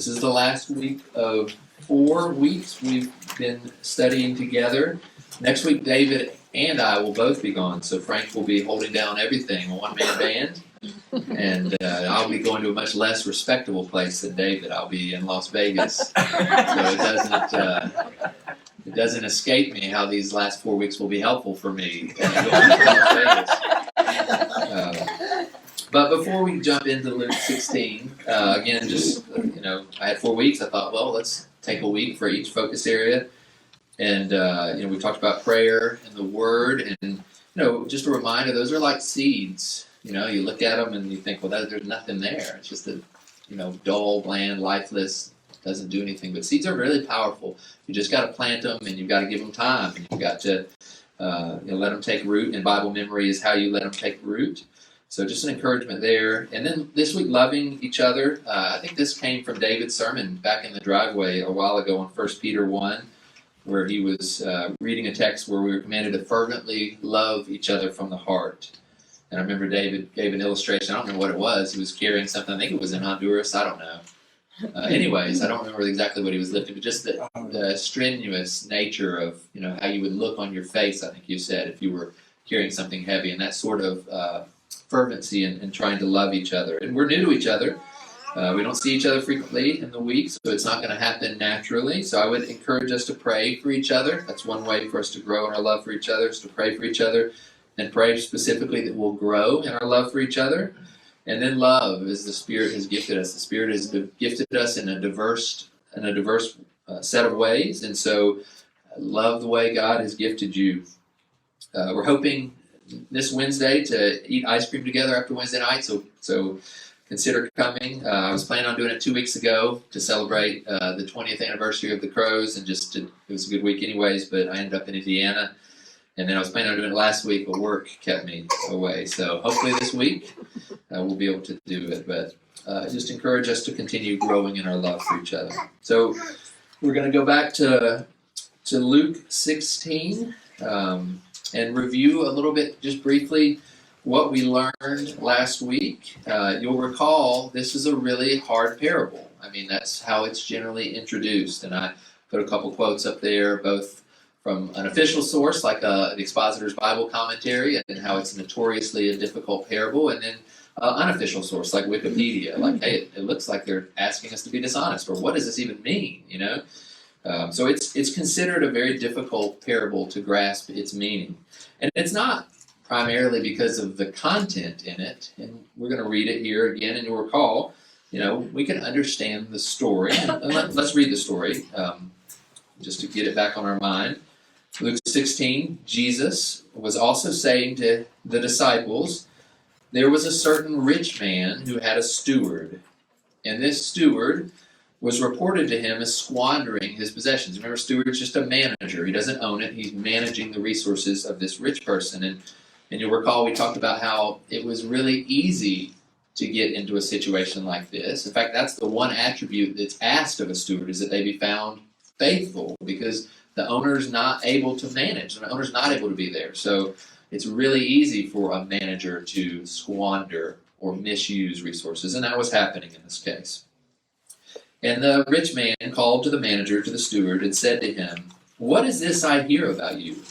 This is the last week of 4 weeks we've been studying together. Next week, David and I will both be gone, so Frank will be holding down everything, a one-man band, and I'll be going to a much less respectable place than David. I'll be in Las Vegas, so it doesn't escape me how these last 4 weeks will be helpful for me going to Las Vegas. But before we jump into Luke 16, again, just, I had 4 weeks. I thought, well, let's take a week for each focus area. And, we talked about prayer and the Word. And, just a reminder, those are like seeds. You look at them and you think, well, there's nothing there. It's just a, dull, bland, lifeless, doesn't do anything. But seeds are really powerful. You just got to plant them and you've got to give them time. And you've got to let them take root. And Bible memory is how you let them take root. So just an encouragement there. And then this week, loving each other. I think this came from David's sermon back in the driveway a while ago in 1 Peter 1, where he was reading a text where we were commanded to fervently love each other from the heart. And I remember David gave an illustration. I don't remember what it was. He was carrying something. I think it was in Honduras. I don't know. Anyways, I don't remember exactly what he was lifting, but just the strenuous nature of, how you would look on your face, I think you said, if you were carrying something heavy. And that sort of fervency and trying to love each other. And we're new to each other. We don't see each other frequently in the week, so it's not going to happen naturally. So I would encourage us to pray for each other. That's one way for us to grow in our love for each other, is to pray for each other and pray specifically that we'll grow in our love for each other. And then love, as the Spirit has gifted us. The Spirit has gifted us in a diverse set of ways. And so love the way God has gifted you. We're hoping this Wednesday to eat ice cream together after Wednesday night, so consider coming. I was planning on doing it 2 weeks ago to celebrate the 20th anniversary of the Crows, and it was a good week anyways, but I ended up in Indiana, and then I was planning on doing it last week, but work kept me away. So hopefully this week we'll be able to do it, but just encourage us to continue growing in our love for each other. So we're going to go back to Luke 16, and review a little bit, just briefly, what we learned last week. You'll recall this is a really hard parable. I mean, that's how it's generally introduced. And I put a couple quotes up there, both from an official source, like the Expositor's Bible Commentary, and how it's notoriously a difficult parable, and then unofficial source, like Wikipedia. Like, hey, it looks like they're asking us to be dishonest, or what does this even mean, So it's considered a very difficult parable to grasp its meaning. And it's not primarily because of the content in it. And we're going to read it here again, and you'll recall, we can understand the story. And let's read the story just to get it back on our mind. Luke 16, Jesus was also saying to the disciples, there was a certain rich man who had a steward. And this steward was reported to him as squandering his possessions. Remember, steward's just a manager. He doesn't own it. He's managing the resources of this rich person. And you'll recall we talked about how it was really easy to get into a situation like this. In fact, that's the one attribute that's asked of a steward, is that they be found faithful, because the owner's not able to manage. The owner's not able to be there. So it's really easy for a manager to squander or misuse resources. And that was happening in this case. And the rich man called to the manager, to the steward, and said to him, what is this I hear about you?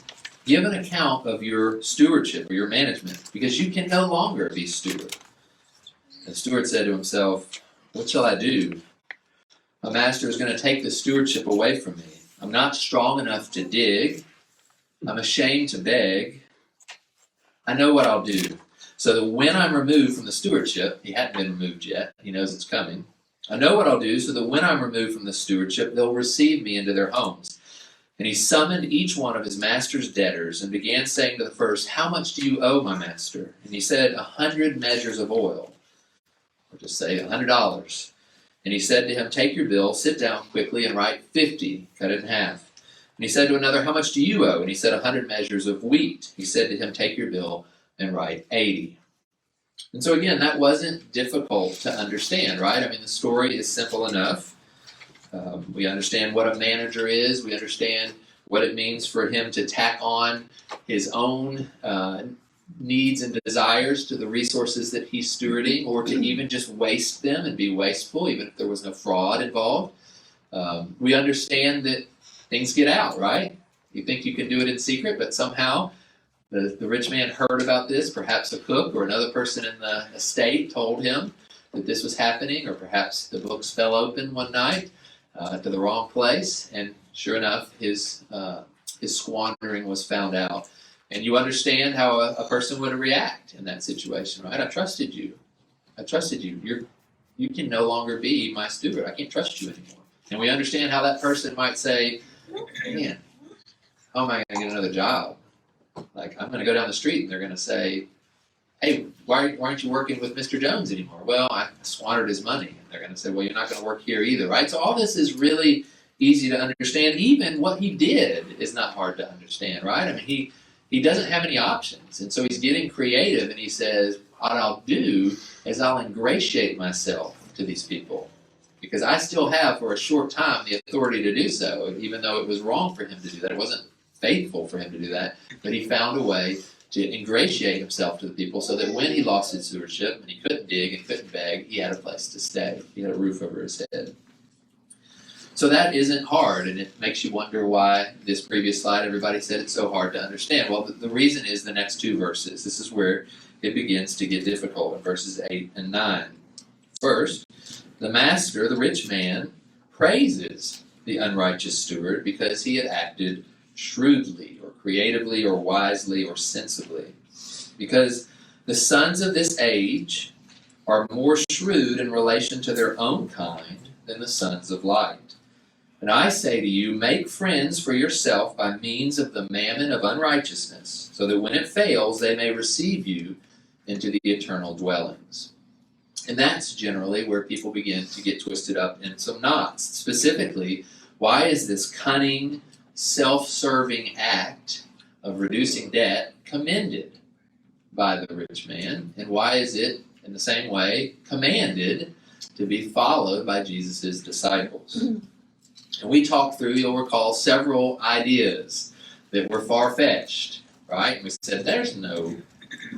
Give an account of your stewardship or your management, because you can no longer be steward. And the steward said to himself, what shall I do? My master is going to take the stewardship away from me. I'm not strong enough to dig. I'm ashamed to beg. I know what I'll do. So that when I'm removed from the stewardship, he hadn't been removed yet. He knows it's coming. I know what I'll do, so that when I'm removed from the stewardship, they'll receive me into their homes. And he summoned each one of his master's debtors and began saying to the first, how much do you owe my master? And he said, 100 measures of oil, or just say $100. And he said to him, take your bill, sit down quickly, and write 50, cut it in half. And he said to another, how much do you owe? And he said, 100 measures of wheat. He said to him, take your bill and write 80. And so again, that wasn't difficult to understand, right? I mean, the story is simple enough. We understand what a manager is. We understand what it means for him to tack on his own needs and desires to the resources that he's stewarding, or to even just waste them and be wasteful, even if there was no fraud involved. We understand that things get out, right? You think you can do it in secret, but somehow the rich man heard about this. Perhaps a cook or another person in the estate told him that this was happening, or perhaps the books fell open one night to the wrong place, and sure enough, his squandering was found out. And you understand how a person would react in that situation, right? I trusted you. I trusted you. You can no longer be my steward. I can't trust you anymore. And we understand how that person might say, man, how am I going to get another job? Like, I'm going to go down the street and they're going to say, hey, why aren't you working with Mr. Jones anymore? Well, I squandered his money. And they're going to say, well, you're not going to work here either, right? So all this is really easy to understand. Even what he did is not hard to understand, right? I mean, he doesn't have any options. And so he's getting creative, and he says, what I'll do is I'll ingratiate myself to these people, because I still have, for a short time, the authority to do so, even though it was wrong for him to do that. It wasn't faithful for him to do that, but he found a way to ingratiate himself to the people so that when he lost his stewardship and he couldn't dig and couldn't beg, he had a place to stay. He had a roof over his head. So that isn't hard, and it makes you wonder why this previous slide, everybody said it's so hard to understand. Well, the reason is the next two verses. This is where it begins to get difficult in verses 8 and 9. First, the master, the rich man, praises the unrighteous steward because he had acted shrewdly or creatively or wisely or sensibly. Because the sons of this age are more shrewd in relation to their own kind than the sons of light. And I say to you, make friends for yourself by means of the mammon of unrighteousness, so that when it fails, they may receive you into the eternal dwellings. And that's generally where people begin to get twisted up in some knots. Specifically, why is this cunning, self-serving act of reducing debt commended by the rich man? And why is it, in the same way, commanded to be followed by Jesus' disciples? And we talked through, you'll recall, several ideas that were far-fetched, right? And we said, there's no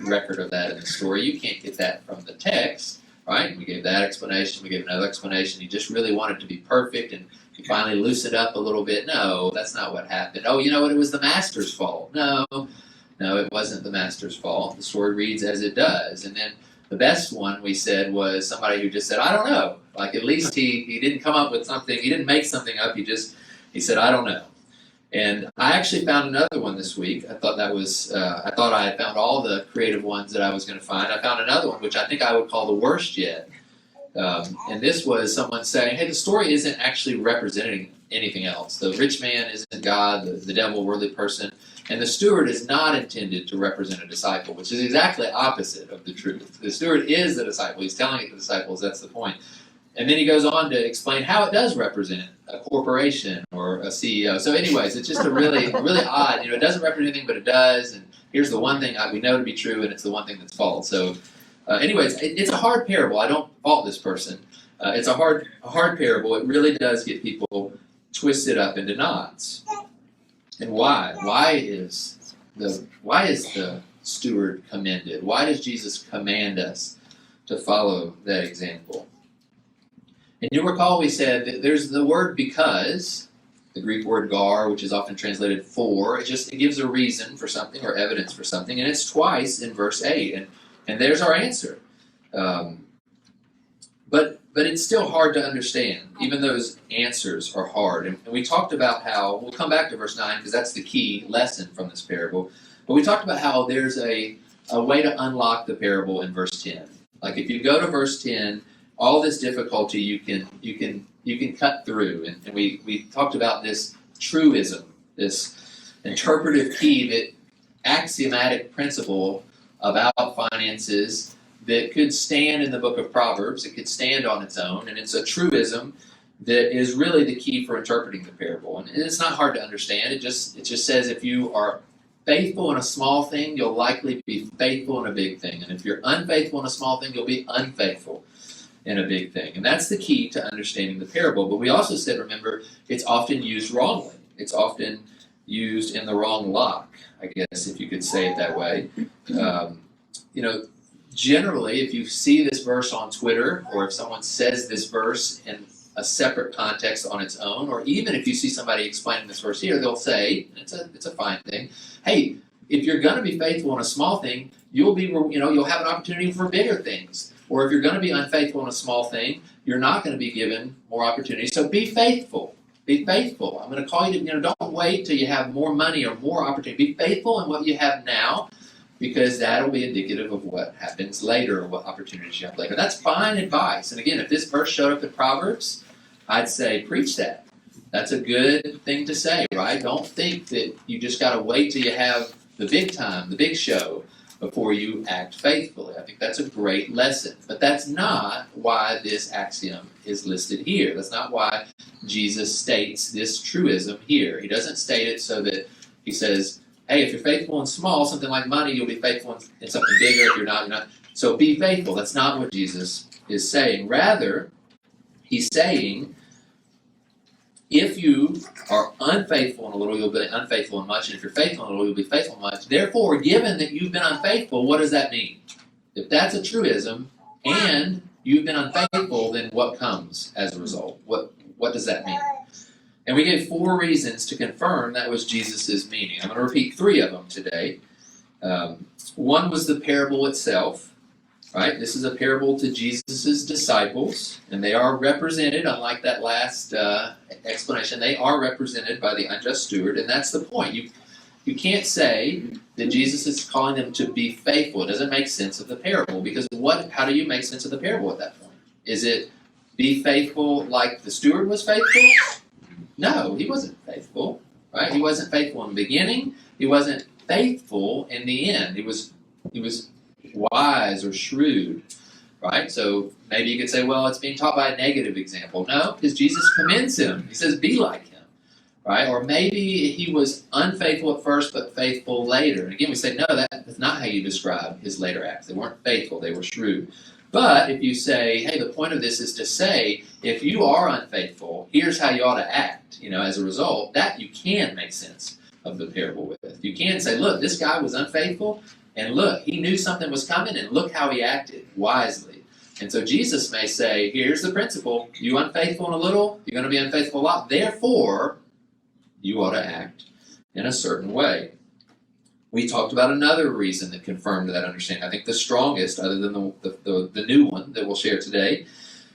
record of that in the story. You can't get that from the text, right? And we gave that explanation. We gave another explanation. He just really wanted to be perfect, and he finally loosened up a little bit. No, that's not what happened. Oh, you know what? It was the master's fault. No, it wasn't the master's fault. The story reads as it does. And then the best one we said was somebody who just said, I don't know. Like, at least he didn't come up with something. He didn't make something up. He said, I don't know. And I actually found another one this week. I thought I had found all the creative ones that I was going to find. I found another one, which I think I would call the worst yet. And this was someone saying, hey, the story isn't actually representing anything else. The rich man isn't God, the devil, worldly person. And the steward is not intended to represent a disciple, which is exactly opposite of the truth. The steward is the disciple. He's telling it to the disciples. That's the point. And then he goes on to explain how it does represent a corporation or a CEO. So anyways, it's just a really odd, it doesn't represent anything, but it does. And here's the one thing we know to be true, and it's the one thing that's false. So anyways, it's a hard parable. I don't fault this person. It's a hard parable. It really does get people twisted up into knots. And why? Why is the steward commended? Why does Jesus command us to follow that example? And you'll recall we said that there's the word because, the Greek word gar, which is often translated for. It gives a reason for something or evidence for something, and it's twice in verse 8. And there's our answer. But it's still hard to understand. Even those answers are hard. And we talked about how, we'll come back to verse 9 because that's the key lesson from this parable. But we talked about how there's a way to unlock the parable in verse 10. Like if you go to verse 10, all this difficulty you can cut through. And we talked about this truism, this interpretive key, that axiomatic principle about finances that could stand in the book of Proverbs. It could stand on its own, and it's a truism that is really the key for interpreting the parable. And it's not hard to understand. It just says if you are faithful in a small thing, you'll likely be faithful in a big thing. And if you're unfaithful in a small thing, you'll be unfaithful in a big thing. And that's the key to understanding the parable. But we also said, remember, it's often used wrongly. It's often used in the wrong lock, I guess, if you could say it that way. You know, generally, if you see this verse on Twitter, or if someone says this verse in a separate context on its own, or even if you see somebody explaining this verse here, they'll say, it's a fine thing, hey, if you're going to be faithful in a small thing, you'll have an opportunity for bigger things. Or if you're going to be unfaithful in a small thing, you're not going to be given more opportunities. So be faithful. Be faithful. I'm going to call you to, don't wait till you have more money or more opportunity. Be faithful in what you have now, because that'll be indicative of what happens later or what opportunities you have later. That's fine advice. And again, if this verse showed up in Proverbs, I'd say preach that. That's a good thing to say, right? Don't think that you just got to wait till you have the big time, the big show, before you act faithfully. I think that's a great lesson. But that's not why this axiom is listed here. That's not why Jesus states this truism here. He doesn't state it so that he says, hey, if you're faithful in small, something like money, you'll be faithful in something bigger. If you're not, you're not. So be faithful. That's not what Jesus is saying. Rather, he's saying, if you are unfaithful in a little, you'll be unfaithful in much. And if you're faithful in a little, you'll be faithful in much. Therefore, given that you've been unfaithful, what does that mean? If that's a truism and you've been unfaithful, then what comes as a result? What does that mean? And we gave 4 reasons to confirm that was Jesus' meaning. I'm going to repeat 3 of them today. One was the parable itself. Right? This is a parable to Jesus' disciples, and they are represented, unlike that last explanation, they are represented by the unjust steward, and that's the point. You can't say that Jesus is calling them to be faithful. It doesn't make sense of the parable, because how do you make sense of the parable at that point? Is it be faithful like the steward was faithful? No, he wasn't faithful. Right? He wasn't faithful in the beginning. He wasn't faithful in the end. He was wise or shrewd, right? So maybe you could say, well, it's being taught by a negative example. No, because Jesus commends him. He says, be like him, right? Or maybe he was unfaithful at first, but faithful later. And again, we say, no, that's not how you describe his later acts. They weren't faithful, they were shrewd. But if you say, hey, the point of this is to say, if you are unfaithful, here's how you ought to act, as a result, that you can make sense of the parable with. You can say, look, this guy was unfaithful, and look, he knew something was coming, and look how he acted wisely. And so Jesus may say, here's the principle. You unfaithful in a little, you're going to be unfaithful a lot. Therefore, you ought to act in a certain way. We talked about another reason that confirmed that understanding. I think the strongest, other than the new one that we'll share today,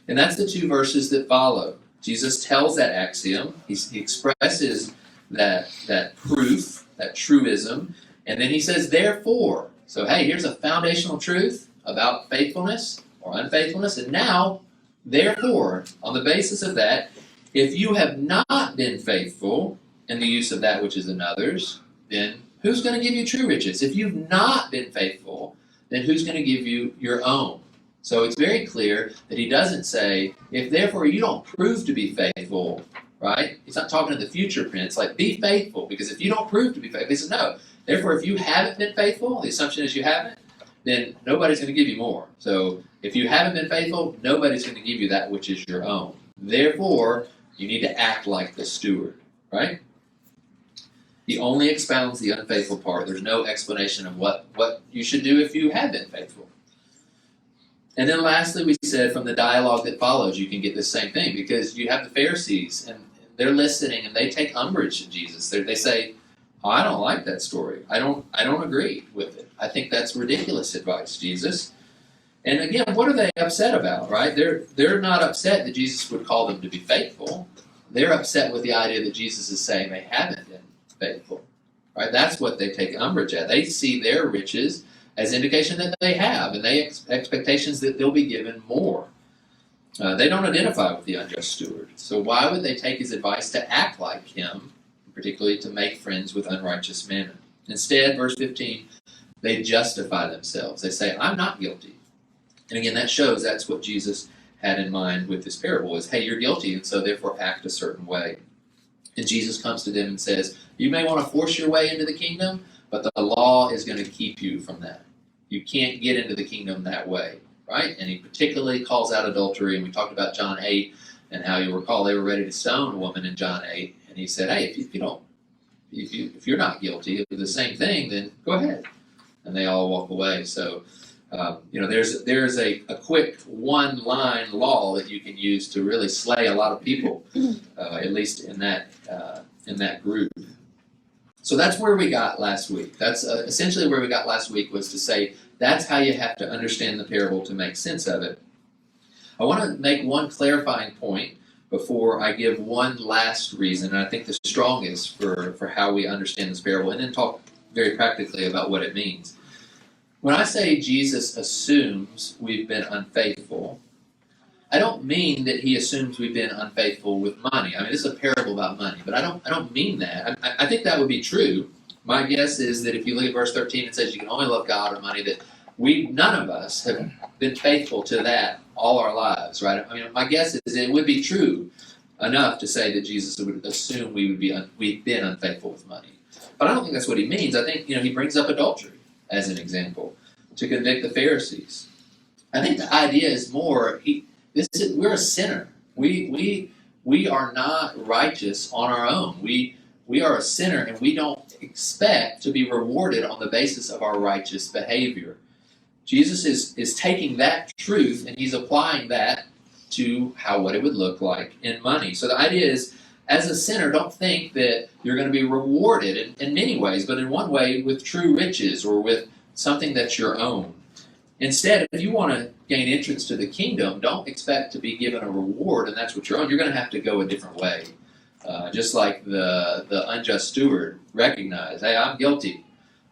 and that's the 2 verses that follow. Jesus tells that axiom. He expresses that proof, that truism, and then he says, therefore. So, hey, here's a foundational truth about faithfulness or unfaithfulness. And now, therefore, on the basis of that, if you have not been faithful in the use of that which is another's, then who's going to give you true riches? If you've not been faithful, then who's going to give you your own? So it's very clear that he doesn't say, if therefore you don't prove to be faithful, right? He's not talking in the future tense, like be faithful, because if you don't prove to be faithful, he says, no. Therefore, if you haven't been faithful, the assumption is you haven't, then nobody's going to give you more. So if you haven't been faithful, nobody's going to give you that which is your own. Therefore, you need to act like the steward, right? He only expounds the unfaithful part. There's no explanation of what you should do if you have been faithful. And then lastly, we said from the dialogue that follows, you can get the same thing, because you have the Pharisees, and they're listening, and they take umbrage to Jesus. They say, I don't like that story. I don't agree with it. I think that's ridiculous advice, Jesus. And again, what are they upset about, right? They're not upset that Jesus would call them to be faithful. They're upset with the idea that Jesus is saying they haven't been faithful, right? That's what they take umbrage at. They see their riches as indication that they have, and they expectations that they'll be given more. They don't identify with the unjust steward. So why would they take his advice to act like him, particularly to make friends with unrighteous men? Instead, verse 15, they justify themselves. They say, I'm not guilty. And again, that shows that's what Jesus had in mind with this parable is, hey, you're guilty, and so therefore act a certain way. And Jesus comes to them and says, you may want to force your way into the kingdom, but the law is going to keep you from that. You can't get into the kingdom that way, right? And he particularly calls out adultery, and we talked about John 8 and how you recall they were ready to stone a woman in John 8, and he said, hey, if you don't if you're not guilty of the same thing, then go ahead. And they all walk away. So, there's a quick one-line law that you can use to really slay a lot of people, at least in that group. So that's where we got last week. That's essentially where we got last week, was to say that's how you have to understand the parable to make sense of it. I want to make one clarifying point before I give one last reason, and I think the strongest for how we understand this parable, and then talk very practically about what it means. When I say Jesus assumes we've been unfaithful, I don't mean that he assumes we've been unfaithful with money. I mean, this is a parable about money, but I don't mean that. I think that would be true. My guess is that if you look at verse 13, it says you can only love God or money, that none of us have been faithful to that all our lives, right? I mean, my guess is it would be true enough to say that Jesus would assume we've been unfaithful with money. But I don't think that's what he means. I think, he brings up adultery as an example to convict the Pharisees. I think the idea is more, we're a sinner. We are not righteous on our own. We are a sinner, and we don't expect to be rewarded on the basis of our righteous behavior. Jesus is taking that truth and he's applying that to what it would look like in money. So the idea is, as a sinner, don't think that you're going to be rewarded in many ways, but in one way with true riches or with something that's your own. Instead, if you want to gain entrance to the kingdom, don't expect to be given a reward and that's what you're on. You're going to have to go a different way. Just like the unjust steward recognized, hey, I'm guilty.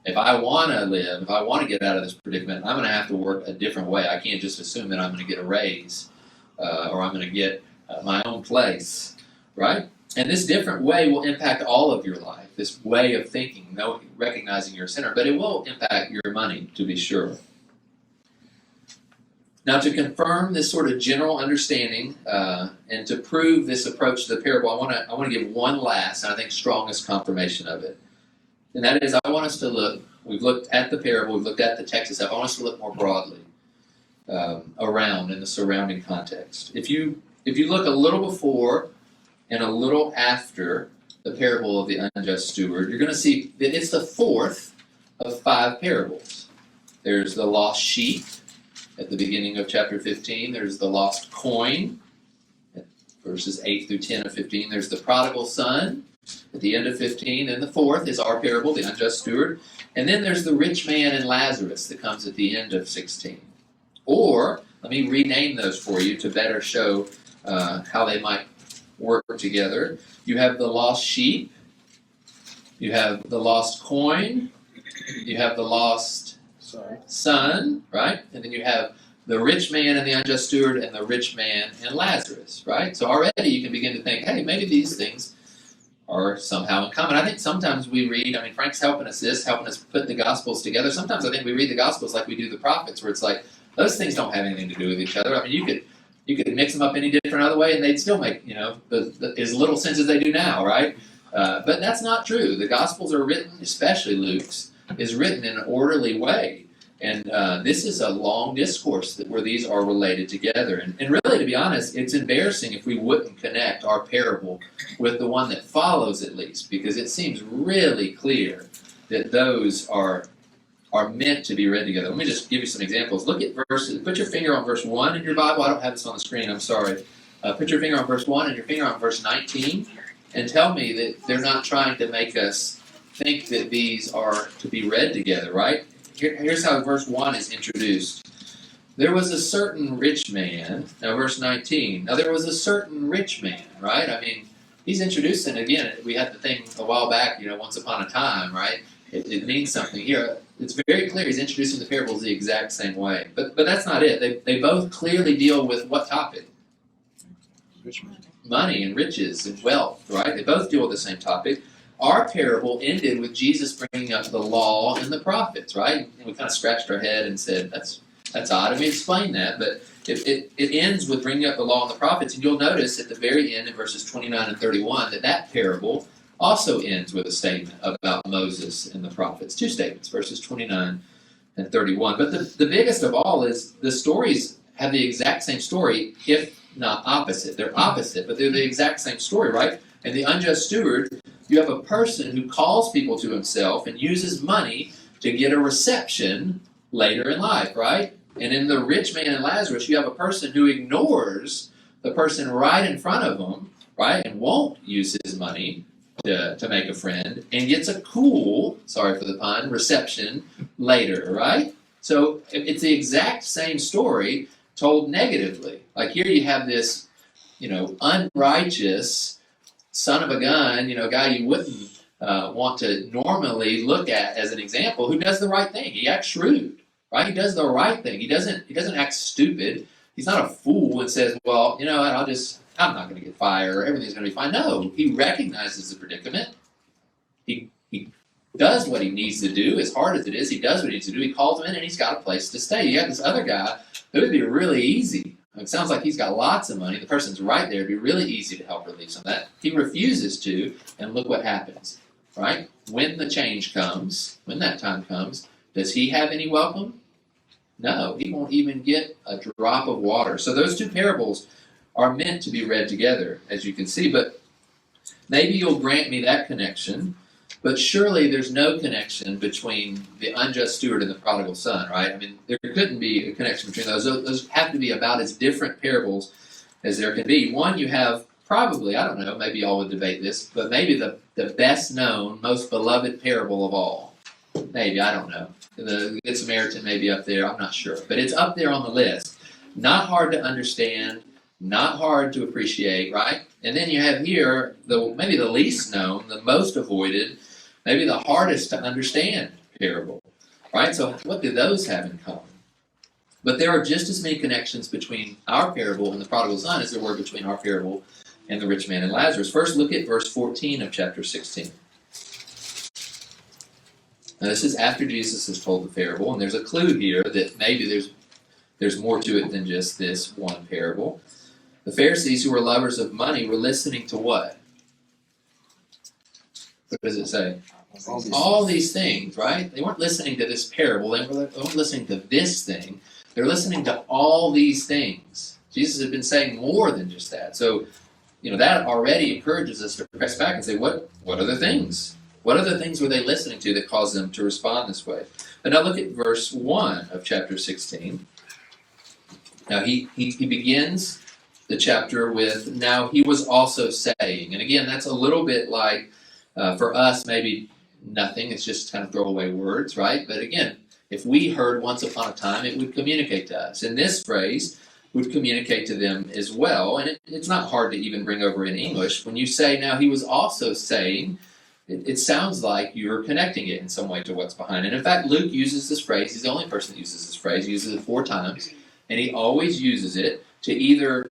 If I want to live, if I want to get out of this predicament, I'm going to have to work a different way. I can't just assume that I'm going to get a raise or I'm going to get my own place, right? And this different way will impact all of your life, this way of thinking, recognizing you're a sinner, but it will impact your money, to be sure. Now, to confirm this sort of general understanding and to prove this approach to the parable, I want to give one last, and I think strongest confirmation of it. And that is, I want us to look, we've looked at the parable, we've looked at the text itself, I want us to look more broadly around in the surrounding context. If you look a little before and a little after the parable of the unjust steward, you're going to see that it's the fourth of 5 parables. There's the lost sheep at the beginning of chapter 15. There's the lost coin at verses 8 through 10 of 15. There's the prodigal son at the end of 15. And the fourth is our parable, the unjust steward. And then there's the rich man and Lazarus that comes at the end of 16. Or, let me rename those for you to better show how they might work together. You have the lost sheep. You have the lost coin. You have the lost son, right? And then you have the rich man and the unjust steward and the rich man and Lazarus, right? So already you can begin to think, hey, maybe these things are somehow in common. I think sometimes we read, Frank's helping us put the Gospels together. Sometimes I think we read the Gospels like we do the prophets, where it's like, those things don't have anything to do with each other. You could mix them up any different other way and they'd still make, as little sense as they do now, right? But that's not true. The Gospels are written, especially Luke's, is written in an orderly way. And this is a long discourse where these are related together. And really, to be honest, it's embarrassing if we wouldn't connect our parable with the one that follows, at least, because it seems really clear that those are meant to be read together. Let me just give you some examples. Look at verses. Put your finger on verse 1 in your Bible. I don't have this on the screen. I'm sorry. Put your finger on verse 1 and your finger on verse 19, and tell me that they're not trying to make us think that these are to be read together, right? Here's how verse 1 is introduced. There was a certain rich man. Now, verse 19. Now, there was a certain rich man, right? He's introducing, again, we had the thing a while back, once upon a time, right? It means something here. It's very clear he's introducing the parables the exact same way. But that's not it. They both clearly deal with what topic? Money and riches and wealth, right? They both deal with the same topic. Our parable ended with Jesus bringing up the law and the prophets, right? And we kind of scratched our head and said, that's odd. And we explained that, but it ends with bringing up the law and the prophets. And you'll notice at the very end in verses 29 and 31 that parable also ends with a statement about Moses and the prophets. 2 statements, verses 29 and 31. But the biggest of all is the stories have the exact same story, if not opposite. They're opposite, but they're the exact same story, right? And the unjust steward you have a person who calls people to himself and uses money to get a reception later in life, right? And in the rich man and Lazarus, you have a person who ignores the person right in front of him, right, and won't use his money to make a friend, and gets a cool, sorry for the pun, reception later, right? So it's the exact same story told negatively. Like here you have this, unrighteous son of a gun, guy you wouldn't want to normally look at as an example, who does the right thing. He acts shrewd, right? He does the right thing. He doesn't act stupid. He's not a fool and says, well, I'm not going to get fired. Everything's going to be fine. No, he recognizes the predicament. He does what he needs to do, as hard as it is. He does what he needs to do. He calls him in, and he's got a place to stay. You have this other guy. It would be really easy. It sounds like he's got lots of money. The person's right there. It'd be really easy to help relieve some of that. He refuses to, and look what happens, right? When the change comes, when that time comes, does he have any welcome? No, he won't even get a drop of water. So those two parables are meant to be read together, as you can see. But maybe you'll grant me that connection. But surely there's no connection between the unjust steward and the prodigal son, right? I mean, there couldn't be a connection between those. Those have to be about as different parables as there can be. One, you have probably, I don't know, maybe y'all would debate this, but maybe the best known, most beloved parable of all. Maybe, I don't know. The Good Samaritan may be up there, I'm not sure. But it's up there on the list. Not hard to understand, not hard to appreciate, right? And then you have here, maybe the least known, the most avoided, maybe the hardest to understand parable, right? So what do those have in common? But there are just as many connections between our parable and the prodigal son as there were between our parable and the rich man and Lazarus. First, look at verse 14 of chapter 16. Now, this is after Jesus has told the parable, and there's a clue here that maybe there's more to it than just this one parable. The Pharisees, who were lovers of money, were listening to what? What does it say? All these things, right? They weren't listening to this parable. They weren't listening to this thing. They're listening to all these things. Jesus had been saying more than just that. So, that already encourages us to press back and say, what other things? What other things were they listening to that caused them to respond this way? But now look at verse 1 of chapter 16. Now he begins the chapter with, now he was also saying. And again, that's a little bit like, for us, maybe nothing. It's just kind of throwaway words, right? But again, if we heard once upon a time, it would communicate to us. And this phrase would communicate to them as well. And it's not hard to even bring over in English. When you say, now he was also saying, it sounds like you're connecting it in some way to what's behind it. In fact, Luke uses this phrase. He's the only person that uses this phrase. He uses it 4 times. And he always uses it to either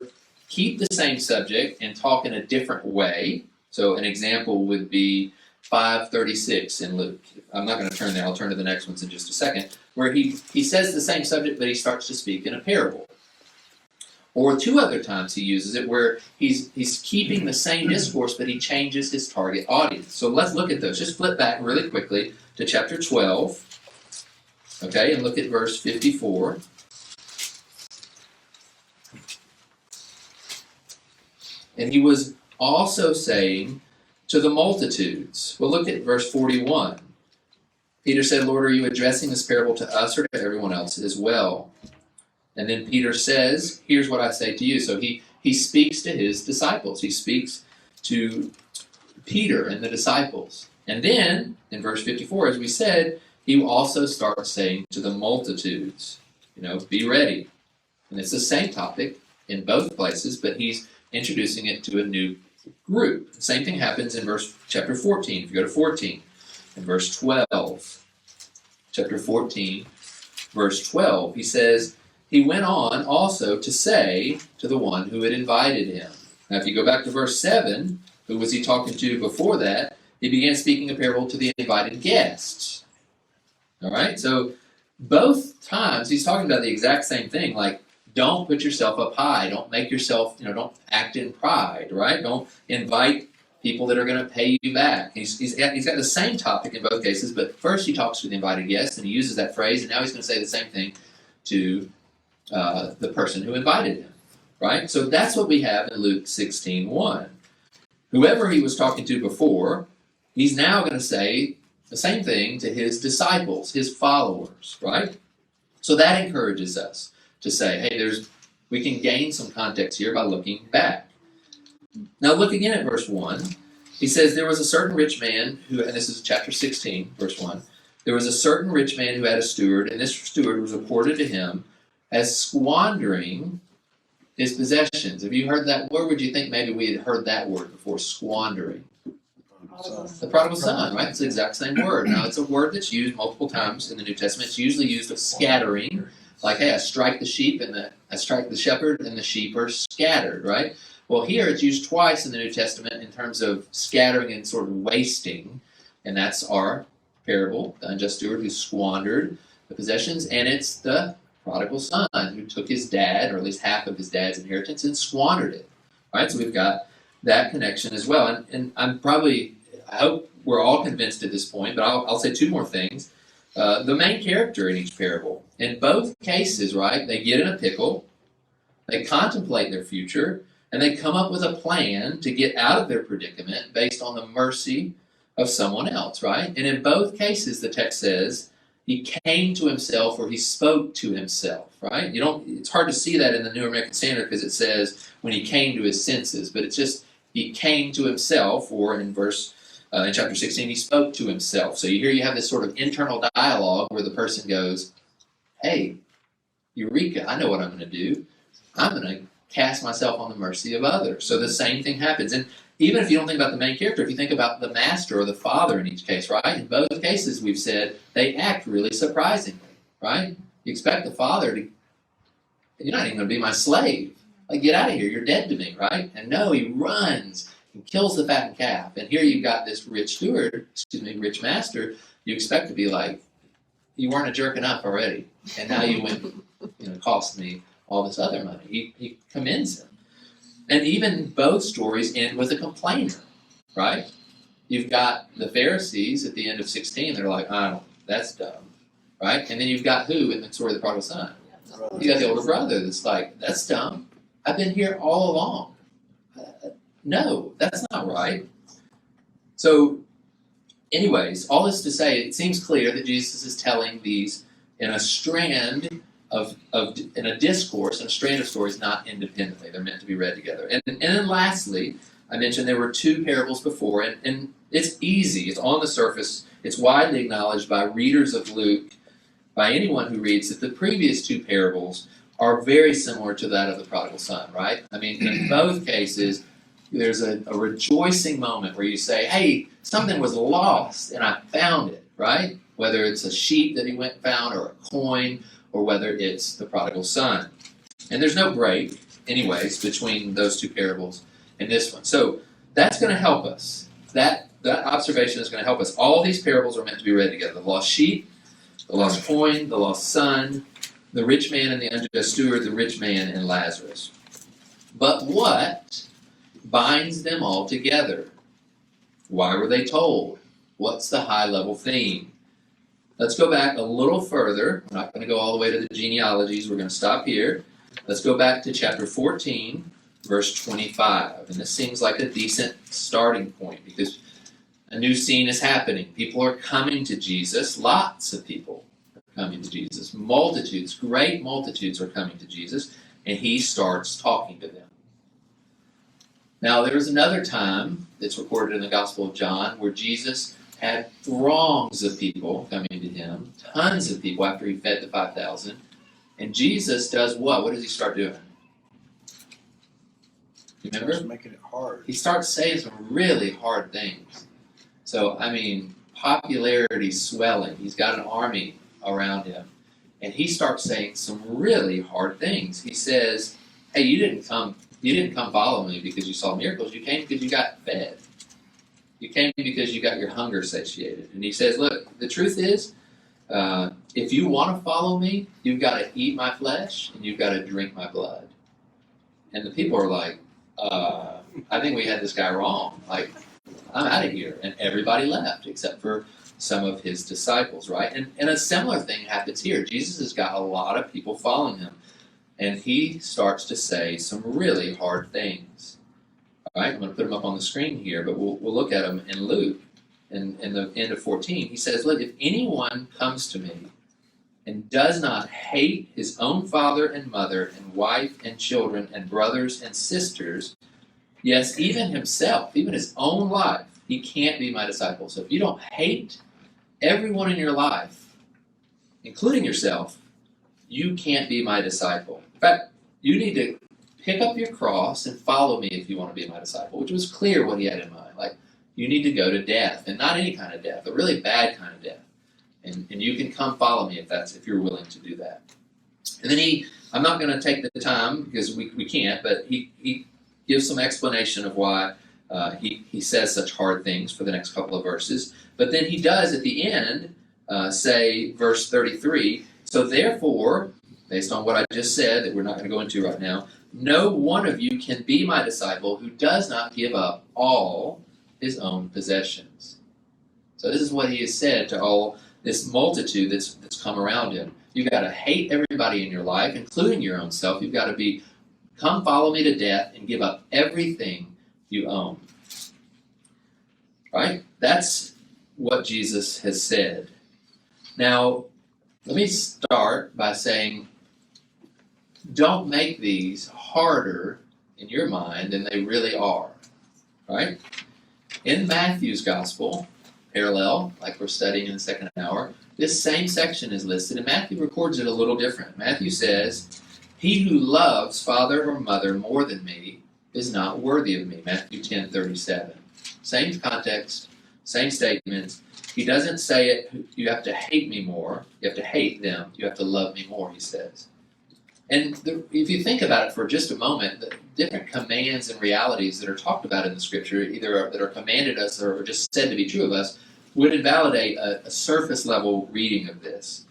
keep the same subject and talk in a different way. So an example would be 5:36 in Luke. I'm not going to turn there. I'll turn to the next ones in just a second, where he says the same subject, but he starts to speak in a parable. Or 2 other times he uses it where he's keeping the same discourse, but he changes his target audience. So let's look at those. Just flip back really quickly to chapter 12, okay, and look at verse 54. And he was also saying to the multitudes. Well, look at verse 41. Peter said, Lord, are you addressing this parable to us or to everyone else as well? And then Peter says, here's what I say to you. So he speaks to his disciples. He speaks to Peter and the disciples. And then, in verse 54, as we said, he also starts saying to the multitudes, be ready. And it's the same topic in both places, but he's introducing it to a new group. The same thing happens in chapter 14. If you go to 14, in verse 12, chapter 14, verse 12, he says, he went on also to say to the one who had invited him. Now, if you go back to verse 7, who was he talking to before that? He began speaking a parable to the invited guests. All right? So both times he's talking about the exact same thing, like, don't put yourself up high. Don't make yourself, don't act in pride, right? Don't invite people that are going to pay you back. He's got the same topic in both cases, but first he talks to the invited guests, and he uses that phrase, and now he's going to say the same thing to the person who invited him, right? So that's what we have in Luke 16:1. Whoever he was talking to before he's now going to say the same thing to his disciples, his followers, right? So that encourages us to say, hey, we can gain some context here by looking back. Now look again at verse 1. He says, there was a certain rich man who, and this is chapter 16, verse 1. There was a certain rich man who had a steward, and this steward was reported to him as squandering his possessions. Have you heard that word? Would you think maybe we had heard that word before, squandering? The prodigal son, right? It's the exact same word. Now, it's a word that's used multiple times in the New Testament. It's usually used of scattering, like, hey, I strike the shepherd, and the sheep are scattered, right? Well, here it's used twice in the New Testament in terms of scattering and sort of wasting, and that's our parable, the unjust steward who squandered the possessions, and it's the prodigal son who took his dad, or at least half of his dad's inheritance, and squandered it. All right, so we've got that connection as well. And I hope we're all convinced at this point, but I'll say two more things. The main character in each parable, in both cases, right, they get in a pickle, they contemplate their future, and they come up with a plan to get out of their predicament based on the mercy of someone else, right? And in both cases, the text says, he came to himself, or he spoke to himself, right? It's hard to see that in the New American Standard because it says when he came to his senses, but it's just he came to himself, or in chapter 16, he spoke to himself. So you have this sort of internal dialogue where the person goes, hey, Eureka, I know what I'm going to do. I'm going to cast myself on the mercy of others. So the same thing happens. And even if you don't think about the main character, if you think about the master or the father in each case, right? In both cases, we've said they act really surprisingly, right? You expect the father to, you're not even going to be my slave. Like, get out of here. You're dead to me, right? And no, he runs and kills the fattened calf. And here you've got this rich master. You expect to be like, you weren't a jerk enough already. And now you went, cost me all this other money. He commends him. And even both stories end with a complainer, right? You've got the Pharisees at the end of 16. They're like, that's dumb, right? And then you've got who in the story of the prodigal son? You got the older brother that's like, that's dumb. I've been here all along. No, that's not right. So, anyways, all this to say, it seems clear that Jesus is telling these in a strand in a discourse, and a strand of stories, not independently. They're meant to be read together. And then lastly, I mentioned there were two parables before, and it's easy. It's on the surface. It's widely acknowledged by readers of Luke, by anyone who reads, that the previous two parables are very similar to that of the prodigal son, right? I mean, in both cases, there's a rejoicing moment where you say, hey, something was lost, and I found it, right? Whether it's a sheep that he went and found, or a coin, or whether it's the prodigal son. And there's no break, anyways, between those two parables and this one. So that's going to help us. That observation is going to help us. All these parables are meant to be read together. The lost sheep, the lost coin, the lost son, the rich man and the unjust steward, the rich man and Lazarus. But what binds them all together? Why were they told? What's the high-level theme? Let's go back a little further. We're not going to go all the way to the genealogies. We're going to stop here. Let's go back to chapter 14, verse 25. And this seems like a decent starting point because a new scene is happening. People are coming to Jesus. Lots of people are coming to Jesus. Multitudes, great multitudes are coming to Jesus. And he starts talking to them. Now, there was another time that's recorded in the Gospel of John where Jesus had throngs of people coming to him, tons of people after he fed the 5,000. And Jesus does what? What does he start doing? You remember? He's making it hard. He starts saying some really hard things. So, I mean, popularity swelling. He's got an army around him. And he starts saying some really hard things. He says, hey, you didn't come follow me because you saw miracles. You came because you got fed. You came because you got your hunger satiated. And he says, look, the truth is, if you want to follow me, you've got to eat my flesh and you've got to drink my blood. And the people are like, I think we had this guy wrong. Like, I'm out of here. And everybody left except for some of his disciples, right? And a similar thing happens here. Jesus has got a lot of people following him. And he starts to say some really hard things. All right, I'm going to put them up on the screen here, but we'll look at them in Luke. in the end of 14, he says, look, if anyone comes to me and does not hate his own father and mother and wife and children and brothers and sisters, yes, even himself, even his own life, he can't be my disciple. So if you don't hate everyone in your life, including yourself, you can't be my disciple. In fact, you need to pick up your cross and follow me if you want to be my disciple, which was clear what he had in mind. Like, you need to go to death, and not any kind of death, a really bad kind of death. And you can come follow me if you're willing to do that. And then I'm not going to take the time because we can't, but he gives some explanation of why he says such hard things for the next couple of verses. But then he does at the end say, verse 33, so therefore, based on what I just said that we're not going to go into right now, no one of you can be my disciple who does not give up all his own possessions. So this is what he has said to all this multitude that's come around him. You've got to hate everybody in your life, including your own self. You've got to come follow me to death and give up everything you own. Right? That's what Jesus has said. Now, let me start by saying, don't make these harder in your mind than they really are. Right? In Matthew's gospel, parallel, like we're studying in the second hour, this same section is listed, and Matthew records it a little different. Matthew says, he who loves father or mother more than me is not worthy of me. Matthew 10:37. Same context, same statements. He doesn't say it, you have to hate me more, you have to hate them, you have to love me more, he says. And if you think about it for just a moment, the different commands and realities that are talked about in the Scripture, either that are commanded us or just said to be true of us, would invalidate a surface level reading of this.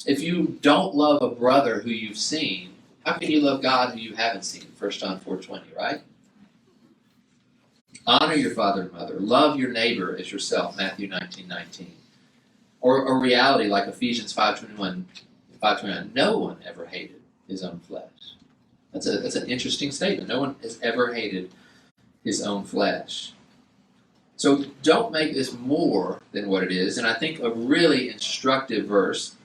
If you don't love a brother who you've seen, how can you love God who you haven't seen? 1 John 4:20, right? Honor your father and mother. Love your neighbor as yourself, Matthew 19:19. Or a reality like Ephesians 5:21. No one ever hated his own flesh. That's an interesting statement. No one has ever hated his own flesh. So don't make this more than what it is. And I think a really instructive verse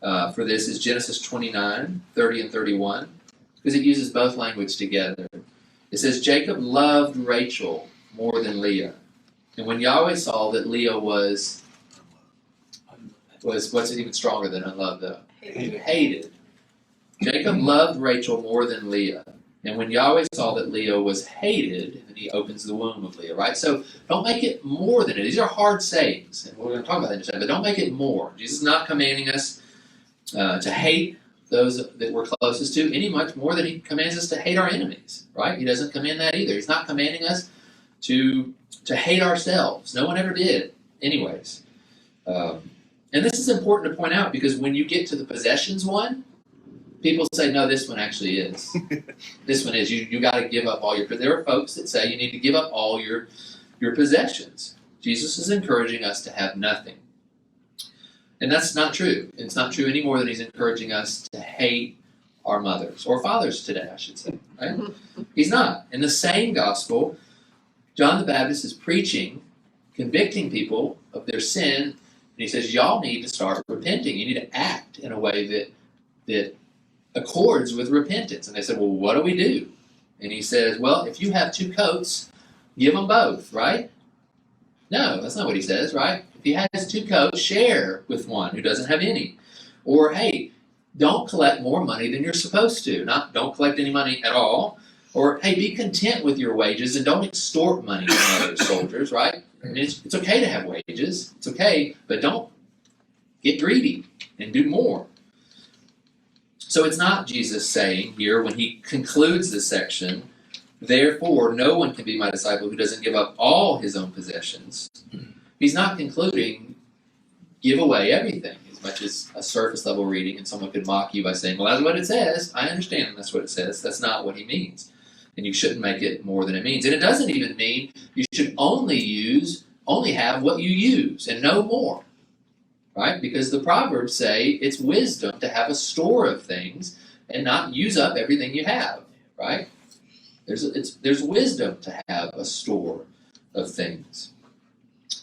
for this is Genesis 29:30 and 31, because it uses both language together. It says, Jacob loved Rachel more than Leah. And when Yahweh saw that Leah was what's it even stronger than unloved though? Hated. Jacob loved Rachel more than Leah. And when Yahweh saw that Leah was hated, and then he opens the womb of Leah, right? So don't make it more than it. These are hard sayings, and we're going to talk about that in a second, but don't make it more. Jesus is not commanding us to hate those that we're closest to any much more than he commands us to hate our enemies, right? He doesn't command that either. He's not commanding us to hate ourselves. No one ever did, anyways. And this is important to point out because when you get to the possessions one, people say, no, this one actually is. This one is. You got to give up all your... There are folks that say you need to give up all your possessions. Jesus is encouraging us to have nothing. And that's not true. It's not true any more than he's encouraging us to hate our mothers, or fathers today, I should say. Right? He's not. In the same gospel, John the Baptist is preaching, convicting people of their sin, and he says, y'all need to start repenting. You need to act in a way that accords with repentance. And they said, well, what do we do? And he says, well, if you have two coats, give them both, right? No, that's not what he says, right? If he has two coats, share with one who doesn't have any. Or, hey, don't collect more money than you're supposed to. Don't collect any money at all. Or, hey, be content with your wages and don't extort money from other soldiers, right? I mean, it's okay to have wages. It's okay, but don't get greedy and do more. So it's not Jesus saying here when he concludes this section, therefore no one can be my disciple who doesn't give up all his own possessions. He's not concluding give away everything, as much as a surface level reading, and someone could mock you by saying, well, that's what it says. I understand that's what it says. That's not what he means. And you shouldn't make it more than it means. And it doesn't even mean you should only have what you use and no more. Right? Because the Proverbs say it's wisdom to have a store of things and not use up everything you have. Right? There's wisdom to have a store of things.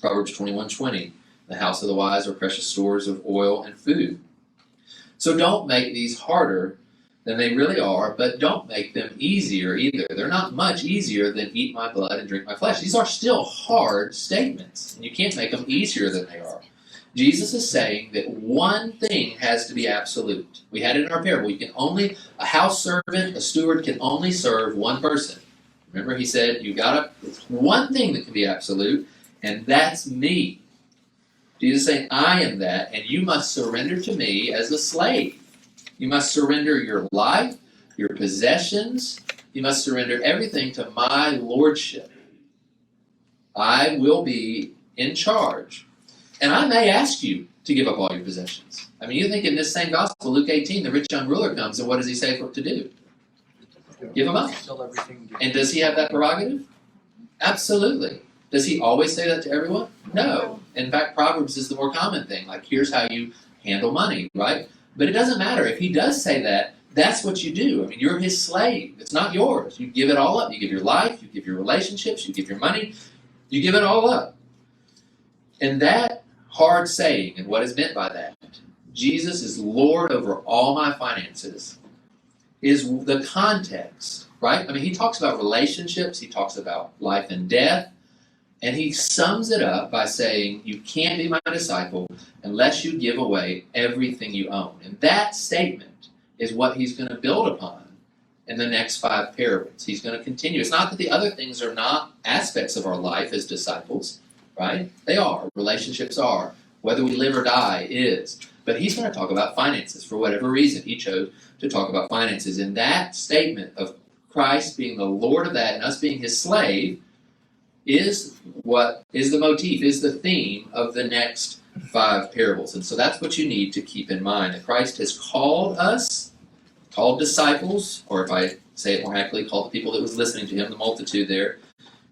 Proverbs 21:20. The house of the wise are precious stores of oil and food. So don't make these harder than they really are, but don't make them easier either. They're not much easier than eat my blood and drink my flesh. These are still hard statements, and you can't make them easier than they are. Jesus is saying that one thing has to be absolute. We had it in our parable. A house servant, a steward can only serve one person. Remember, he said, it's one thing that can be absolute, and that's me. Jesus is saying, I am that, and you must surrender to me as a slave. You must surrender your life, your possessions. You must surrender everything to my lordship. I will be in charge. And I may ask you to give up all your possessions. I mean, you think in this same gospel, Luke 18, the rich young ruler comes, and what does he say for to do? Give them up. And does he have that prerogative? Absolutely. Does he always say that to everyone? No. In fact, Proverbs is the more common thing. Like, here's how you handle money, right? But it doesn't matter. If he does say that, that's what you do. I mean, you're his slave. It's not yours. You give it all up. You give your life. You give your relationships. You give your money. You give it all up. And that hard saying, and what is meant by that, Jesus is Lord over all my finances, is the context, right? I mean, he talks about relationships. He talks about life and death. And he sums it up by saying, you can't be my disciple unless you give away everything you own. And that statement is what he's going to build upon in the next 5 parables. He's going to continue. It's not that the other things are not aspects of our life as disciples, right? They are. Relationships are. Whether we live or die is. But he's going to talk about finances. For whatever reason, he chose to talk about finances. And that statement of Christ being the Lord of that and us being his slave is what is the motif, is the theme of the next 5 parables. And so that's what you need to keep in mind, that Christ has called us, called disciples, or if I say it more accurately, called the people that was listening to him, the multitude there,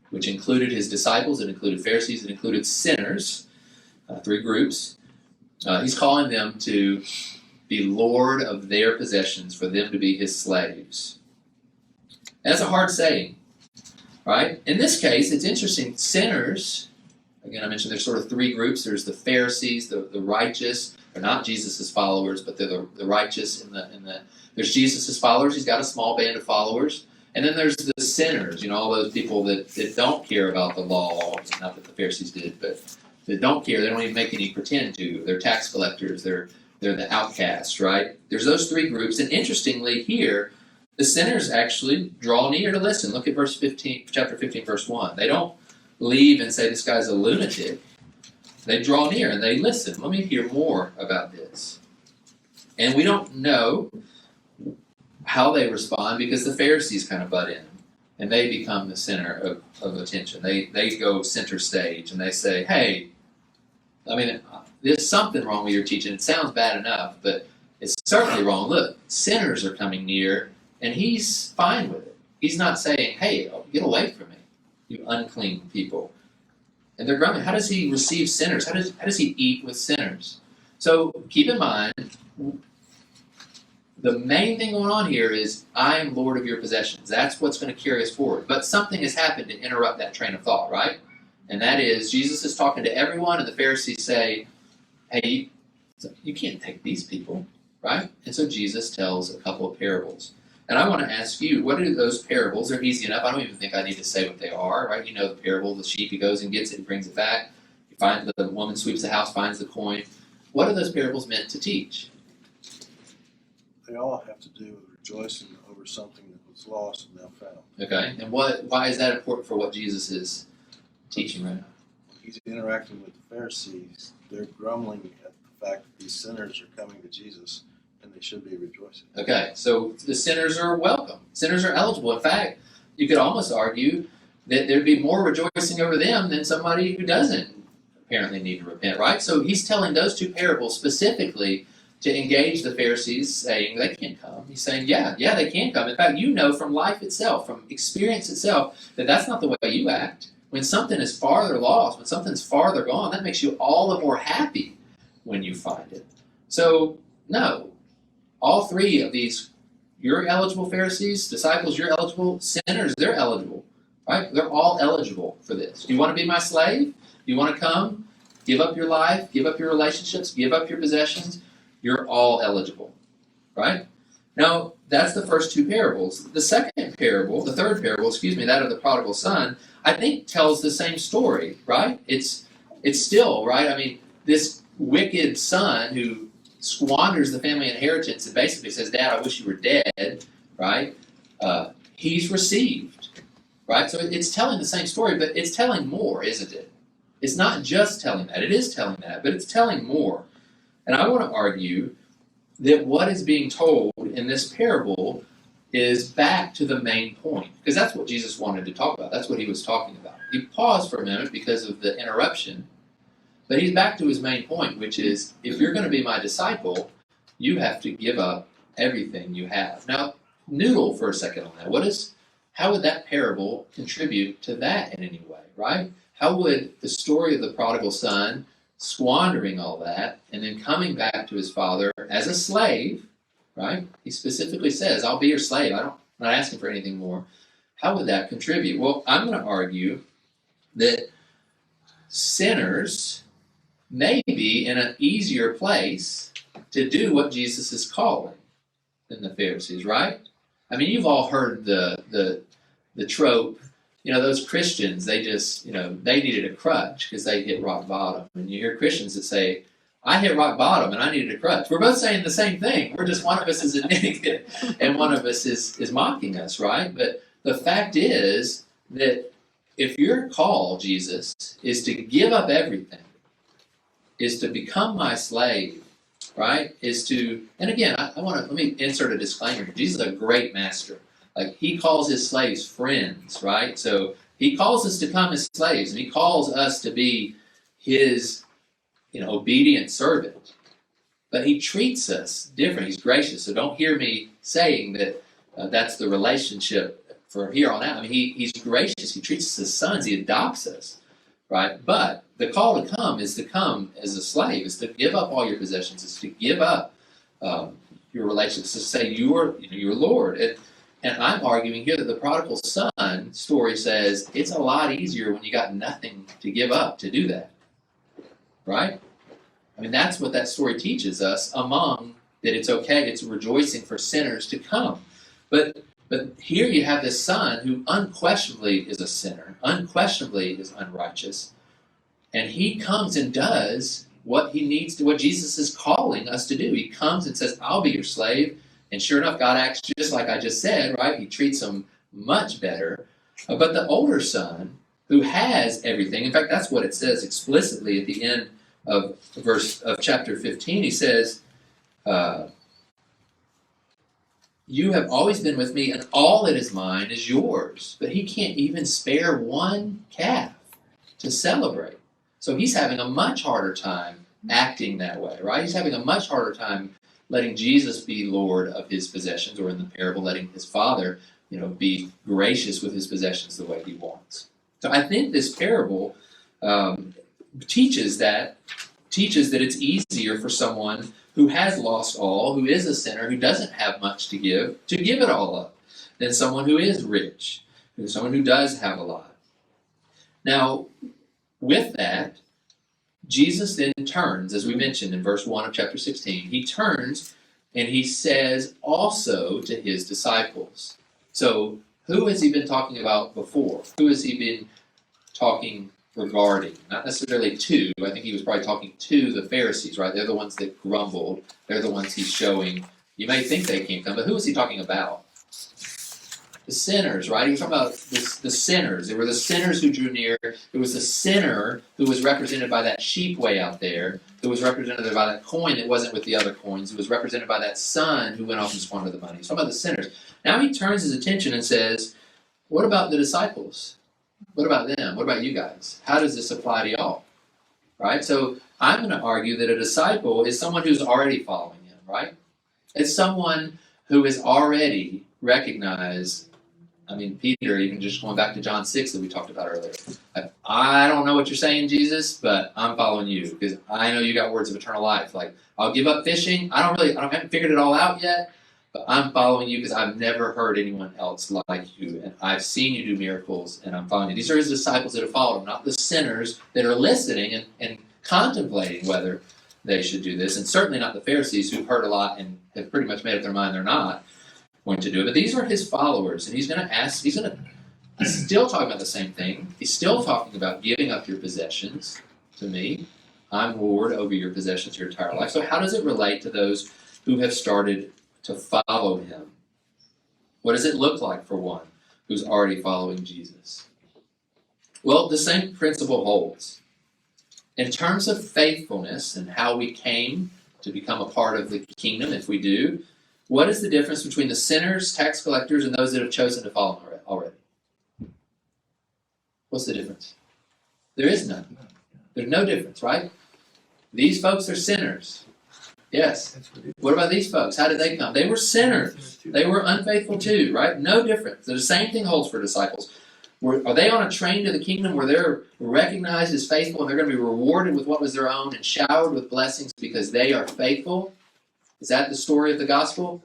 which included his disciples, it included Pharisees, it included sinners, 3 groups. He's calling them to be Lord of their possessions, for them to be his slaves. And that's a hard saying. Right? In this case, it's interesting. Sinners, again, I mentioned there's sort of 3 groups. There's the Pharisees, the righteous. They're not Jesus' followers, but they're the righteous. There's Jesus' followers. He's got a small band of followers. And then there's the sinners, all those people that don't care about the law. Not that the Pharisees did, but that don't care. They don't even make any pretend to. They're tax collectors. They're the outcasts, right? There's those 3 groups. And interestingly here, the sinners actually draw near to listen. Look at chapter 15, verse 1. They don't leave and say, this guy's a lunatic. They draw near and they listen. Let me hear more about this. And we don't know how they respond because the Pharisees kind of butt in. And they become the center of attention. They go center stage and they say, hey, I mean, there's something wrong with your teaching. It sounds bad enough, but it's certainly wrong. Look, sinners are coming near. And he's fine with it. He's not saying, hey, get away from me, you unclean people. And they're grumbling. How does he receive sinners? How does he eat with sinners? So keep in mind, the main thing going on here is, I am Lord of your possessions. That's what's going to carry us forward. But something has happened to interrupt that train of thought, right? And that is, Jesus is talking to everyone, and the Pharisees say, hey, you can't take these people, right? And so Jesus tells a couple of parables. And I want to ask you, what are those parables? They're easy enough. I don't even think I need to say what they are, right? You know the parable, the sheep, he goes and gets it, he brings it back. You find the woman sweeps the house, finds the coin. What are those parables meant to teach? They all have to do with rejoicing over something that was lost and now found. Okay, and why is that important for what Jesus is teaching right now? When he's interacting with the Pharisees, they're grumbling at the fact that these sinners are coming to Jesus, and they should be rejoicing. Okay, so the sinners are welcome. Sinners are eligible. In fact, you could almost argue that there'd be more rejoicing over them than somebody who doesn't apparently need to repent, right? So he's telling those 2 parables specifically to engage the Pharisees, saying they can't come. He's saying, yeah, they can come. In fact, you know from life itself, from experience itself, that that's not the way you act. When something is farther lost, when something's farther gone, that makes you all the more happy when you find it. So, no. All 3 of these, you're eligible, Pharisees, disciples, you're eligible, sinners, they're eligible, right? They're all eligible for this. Do you want to be my slave? You want to come? Give up your life, give up your relationships, give up your possessions. You're all eligible, right? Now, that's the first two parables. The second parable, the third parable, that of the prodigal son, I think tells the same story, right? It's still, right? I mean, this wicked son who squanders the family inheritance and basically says, Dad, I wish you were dead, right? He's received, right? So it's telling the same story, but it's telling more, isn't it? It's not just telling that. It is telling that, but it's telling more. And I want to argue that what is being told in this parable is back to the main point, because that's what Jesus wanted to talk about. That's what he was talking about. He paused for a minute because of the interruption, but he's back to his main point, which is, if you're going to be my disciple, you have to give up everything you have. Now, noodle for a second on that. How would that parable contribute to that in any way, right? How would the story of the prodigal son squandering all that and then coming back to his father as a slave, right? He specifically says, I'll be your slave. I'm not asking for anything more. How would that contribute? Well, I'm going to argue that sinners may be in an easier place to do what Jesus is calling than the Pharisees, right? I mean, you've all heard the trope. Those Christians, they just, they needed a crutch because they hit rock bottom. And you hear Christians that say, I hit rock bottom and I needed a crutch. We're both saying the same thing. We're just, one of us is admitting it and one of us is mocking us, right? But the fact is that if your call, Jesus, is to give up everything, is to become my slave, right? And again, let me insert a disclaimer here. Jesus is a great master. Like, he calls his slaves friends, right? So he calls us to come as slaves, and he calls us to be his, obedient servant. But he treats us different. He's gracious. So don't hear me saying that that's the relationship from here on out. I mean, he's gracious. He treats us as sons. He adopts us, right? But the call to come is to come as a slave, is to give up all your possessions, is to give up your relationships, to say you're Lord. And I'm arguing here that the prodigal son story says it's a lot easier when you got nothing to give up to do that, right? I mean, that's what that story teaches us, that it's okay, it's rejoicing for sinners to come. But here you have this son who unquestionably is a sinner, unquestionably is unrighteous, and he comes and does what he needs to, what Jesus is calling us to do. He comes and says, I'll be your slave. And sure enough, God acts just like I just said, right? He treats them much better. But the older son, who has everything, in fact, that's what it says explicitly at the end of chapter 15. He says, you have always been with me, and all that is mine is yours. But he can't even spare one calf to celebrate. So he's having a much harder time acting that way, right? He's having a much harder time letting Jesus be Lord of his possessions, or in the parable, letting his father, be gracious with his possessions the way he wants. So I think this parable teaches that it's easier for someone who has lost all, who is a sinner, who doesn't have much to give it all up, than someone who is rich, someone who does have a lot. Now, with that, Jesus then turns, as we mentioned in verse 1 of chapter 16, he turns and he says also to his disciples. So who has he been talking about before? Who has he been talking regarding? Not necessarily to. I think he was probably talking to the Pharisees, right? They're the ones that grumbled. They're the ones he's showing. You may think they can't come, but who is he talking about? The sinners, right? He was talking about the sinners. They were the sinners who drew near. It was the sinner who was represented by that sheep way out there, who was represented by that coin that wasn't with the other coins, who was represented by that son who went off and squandered the money. He's talking about the sinners. Now he turns his attention and says, what about the disciples? What about them? What about you guys? How does this apply to y'all? Right? So I'm going to argue that a disciple is someone who's already following him, right? It's someone who has already recognized. I mean, Peter, even just going back to John 6 that we talked about earlier. I don't know what you're saying, Jesus, but I'm following you because I know you got words of eternal life. Like, I'll give up fishing. I haven't figured it all out yet, But I'm following you because I've never heard anyone else like you, and I've seen you do miracles, and I'm following you. These are his disciples that have followed him, not the sinners that are listening and contemplating whether they should do this, and certainly not the Pharisees who've heard a lot and have pretty much made up their mind they're not going to do it. But these are his followers, and he's going to still talking about the same thing. He's still talking about giving up your possessions to me. I'm Lord over your possessions your entire life. So how does it relate to those who have started to follow him? What does it look like for one who's already following Jesus? Well, the same principle holds. In terms of faithfulness and how we came to become a part of the kingdom, if we do, what is the difference between the sinners, tax collectors, and those that have chosen to follow him already? What's the difference? There is none. There's no difference, right? These folks are sinners. Yes. What about these folks? How did they come? They were sinners. They were unfaithful too, right? No difference. The same thing holds for disciples. Are they on a train to the kingdom where they're recognized as faithful and they're going to be rewarded with what was their own and showered with blessings because they are faithful? Is that the story of the gospel?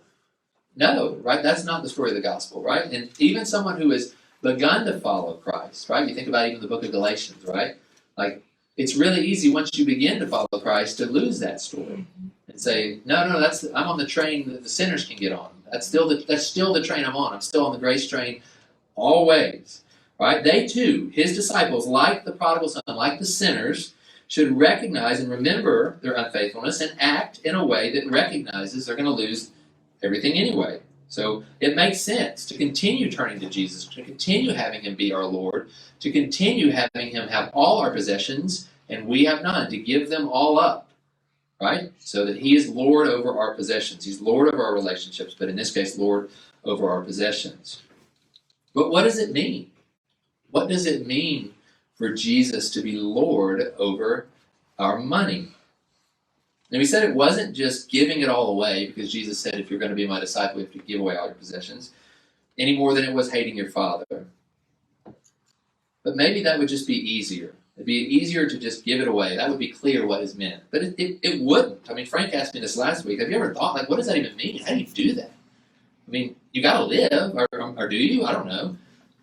No, right? That's not the story of the gospel, right? And even someone who has begun to follow Christ, right? You think about even the book of Galatians, right? Like, it's really easy once you begin to follow Christ to lose that story and say, no, I'm on the train that the sinners can get on. That's still the train I'm on. I'm still on the grace train always, right? They too, his disciples, like the prodigal son, like the sinners, should recognize and remember their unfaithfulness and act in a way that recognizes they're going to lose everything anyway. So it makes sense to continue turning to Jesus, to continue having him be our Lord, to continue having him have all our possessions, and we have none, to give them all up, right? So that he is Lord over our possessions. He's Lord over our relationships, but in this case, Lord over our possessions. But what does it mean? What does it mean for Jesus to be Lord over our money? And we said it wasn't just giving it all away, because Jesus said, if you're going to be my disciple, you have to give away all your possessions, any more than it was hating your father. But maybe that would just be easier. It'd be easier to just give it away. That would be clear what is meant. But it wouldn't. I mean, Frank asked me this last week. Have you ever thought, like, what does that even mean? How do you do that? I mean, you got to live, or do you? I don't know.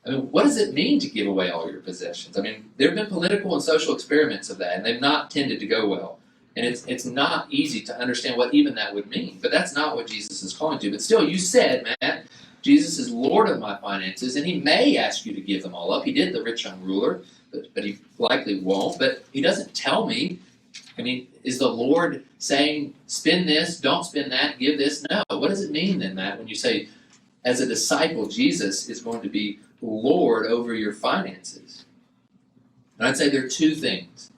I mean, what does it mean to give away all your possessions? I mean, there have been political and social experiments of that, and they've not tended to go well. And it's not easy to understand what even that would mean. But that's not what Jesus is calling to. But still, you said, Matt, Jesus is Lord of my finances, and he may ask you to give them all up. He did the rich young ruler, but he likely won't. But he doesn't tell me. I mean, is the Lord saying, spend this, don't spend that, give this? No. What does it mean then, Matt, when you say, as a disciple, Jesus is going to be Lord over your finances? And I'd say there are two things.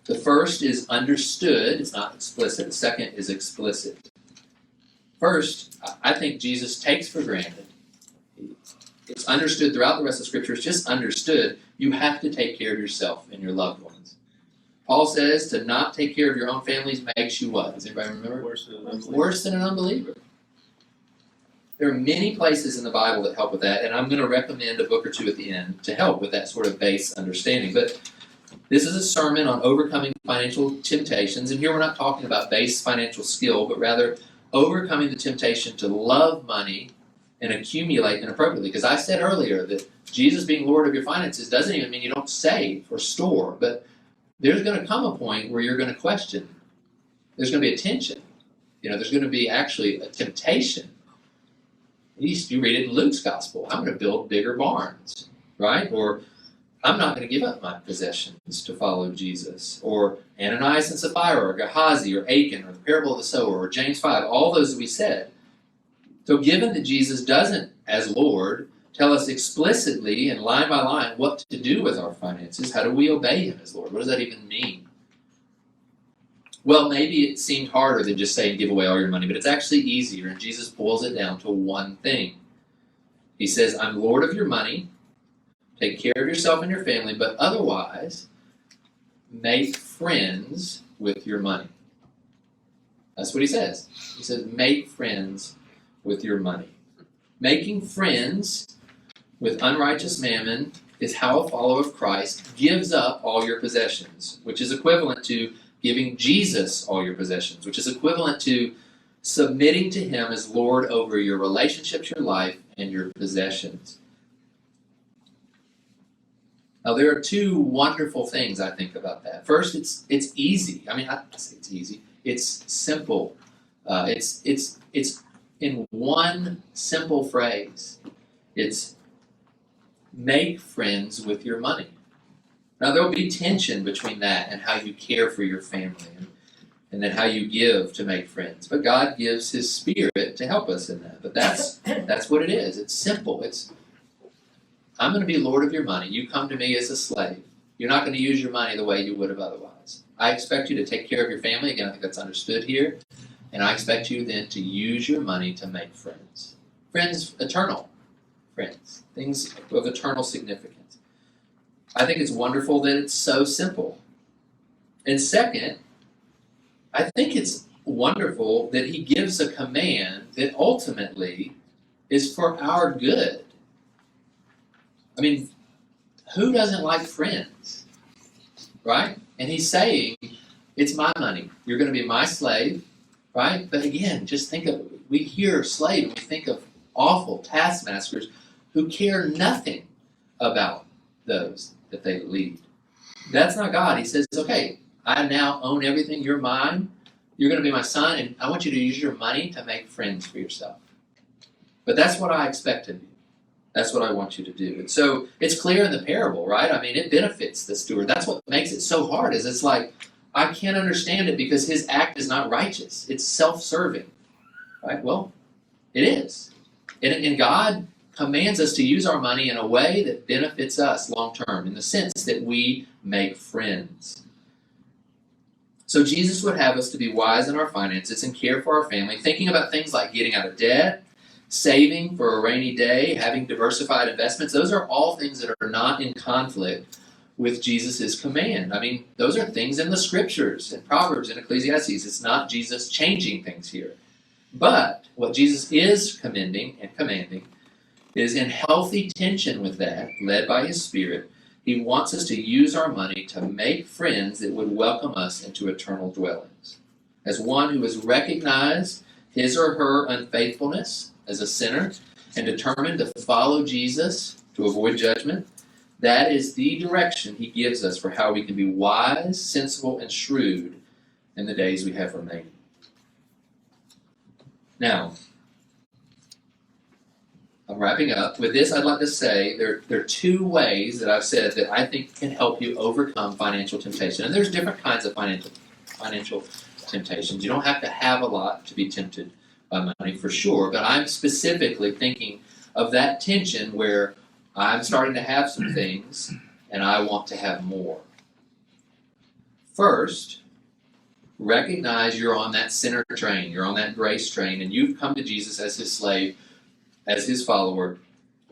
The first is understood. It's not explicit. The second is explicit. First, I think Jesus takes for granted. It's understood throughout the rest of Scripture. It's just understood. You have to take care of yourself and your loved ones. Paul says to not take care of your own families makes you what? Does anybody remember? Worse than an unbeliever. There are many places in the Bible that help with that, and I'm going to recommend a book or two at the end to help with that sort of base understanding. But this is a sermon on overcoming financial temptations, and here we're not talking about base financial skill, but rather overcoming the temptation to love money and accumulate inappropriately. Because I said earlier that Jesus being Lord of your finances doesn't even mean you don't save or store, but there's going to come a point where you're going to question. There's going to be a tension. There's going to be actually a temptation. You read it in Luke's gospel. I'm going to build bigger barns, right? Or I'm not going to give up my possessions to follow Jesus. Or Ananias and Sapphira, or Gehazi, or Achan, or the parable of the sower, or James 5, all those that we said. So given that Jesus doesn't, as Lord, tell us explicitly and line by line what to do with our finances, how do we obey him as Lord? What does that even mean? Well, maybe it seemed harder than just saying give away all your money, but it's actually easier, and Jesus boils it down to one thing. He says, I'm Lord of your money. Take care of yourself and your family, but otherwise, make friends with your money. That's what he says. He says, make friends with your money. Making friends with unrighteous mammon is how a follower of Christ gives up all your possessions, which is equivalent to giving Jesus all your possessions, which is equivalent to submitting to him as Lord over your relationships, your life, and your possessions. Now, there are two wonderful things I think about that. First, it's easy. I mean, I say it's easy. It's simple. It's in one simple phrase. It's make friends with your money. Now, there'll be tension between that and how you care for your family, and then how you give to make friends. But God gives his Spirit to help us in that. But that's what it is. It's simple. It's, I'm going to be Lord of your money. You come to me as a slave. You're not going to use your money the way you would have otherwise. I expect you to take care of your family. Again, I think that's understood here. And I expect you then to use your money to make friends. Friends, eternal friends. Things of eternal significance. I think it's wonderful that it's so simple. And second, I think it's wonderful that he gives a command that ultimately is for our good. I mean, who doesn't like friends, right? And he's saying, it's my money. You're going to be my slave, right? But again, just think of, we hear slave and we think of awful taskmasters who care nothing about those that they lead. That's not God. He says, okay, I now own everything. You're mine. You're going to be my son, and I want you to use your money to make friends for yourself. But that's what I expect of you. That's what I want you to do. And so it's clear in the parable, right? I mean, it benefits the steward. That's what makes it so hard, is it's like, I can't understand it because his act is not righteous. It's self-serving, right? Well, it is. And God commands us to use our money in a way that benefits us long-term, in the sense that we make friends. So Jesus would have us to be wise in our finances and care for our family, thinking about things like getting out of debt, saving for a rainy day, having diversified investments. Those are all things that are not in conflict with Jesus' command. I mean, those are things in the scriptures, in Proverbs, in Ecclesiastes. It's not Jesus changing things here. But what Jesus is commending and commanding is in healthy tension with that, led by his Spirit. He wants us to use our money to make friends that would welcome us into eternal dwellings. As one who has recognized his or her unfaithfulness as a sinner and determined to follow Jesus to avoid judgment, that is the direction he gives us for how we can be wise, sensible, and shrewd in the days we have remaining. Now, I'm wrapping up. With this, I'd like to say there are two ways that I've said that I think can help you overcome financial temptation. And there's different kinds of financial temptations. You don't have to have a lot to be tempted by money, for sure. But I'm specifically thinking of that tension where I'm starting to have some things and I want to have more. First, recognize you're on that sinner train. You're on that grace train, and you've come to Jesus as his slave, as his follower.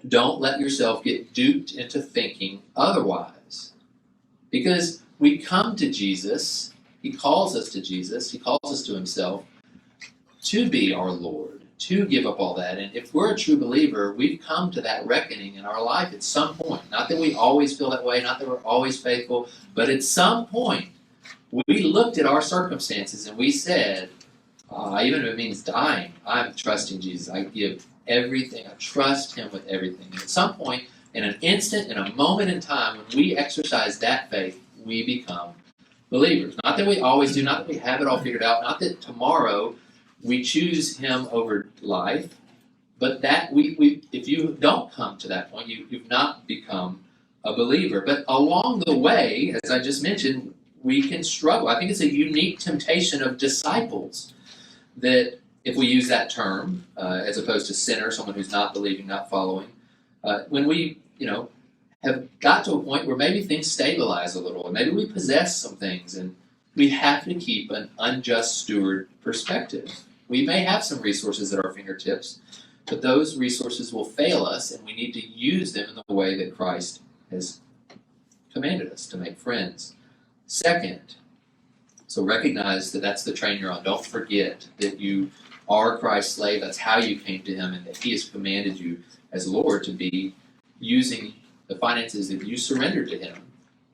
Don't let yourself get duped into thinking otherwise. Because we come to Jesus, he calls us to Jesus, he calls us to himself to be our Lord, to give up all that. And if we're a true believer, we've come to that reckoning in our life at some point. Not that we always feel that way, not that we're always faithful, but at some point, we looked at our circumstances and we said, even if it means dying, I'm trusting Jesus. I give everything. I trust him with everything. And at some point, in an instant, in a moment in time, when we exercise that faith, we become believers. Not that we always do, not that we have it all figured out, not that tomorrow we choose him over life, but that if you don't come to that point, you've not become a believer. But along the way, as I just mentioned, we can struggle. I think it's a unique temptation of disciples that, if we use that term, as opposed to sinner, someone who's not believing, not following, when we, have got to a point where maybe things stabilize a little, and maybe we possess some things, and we have to keep an unjust steward perspective. We may have some resources at our fingertips, but those resources will fail us, and we need to use them in the way that Christ has commanded us to make friends. Second, so recognize that that's the train you're on. Don't forget that you are Christ's slave. That's how you came to him, and that he has commanded you as Lord to be using the finances that you surrendered to him.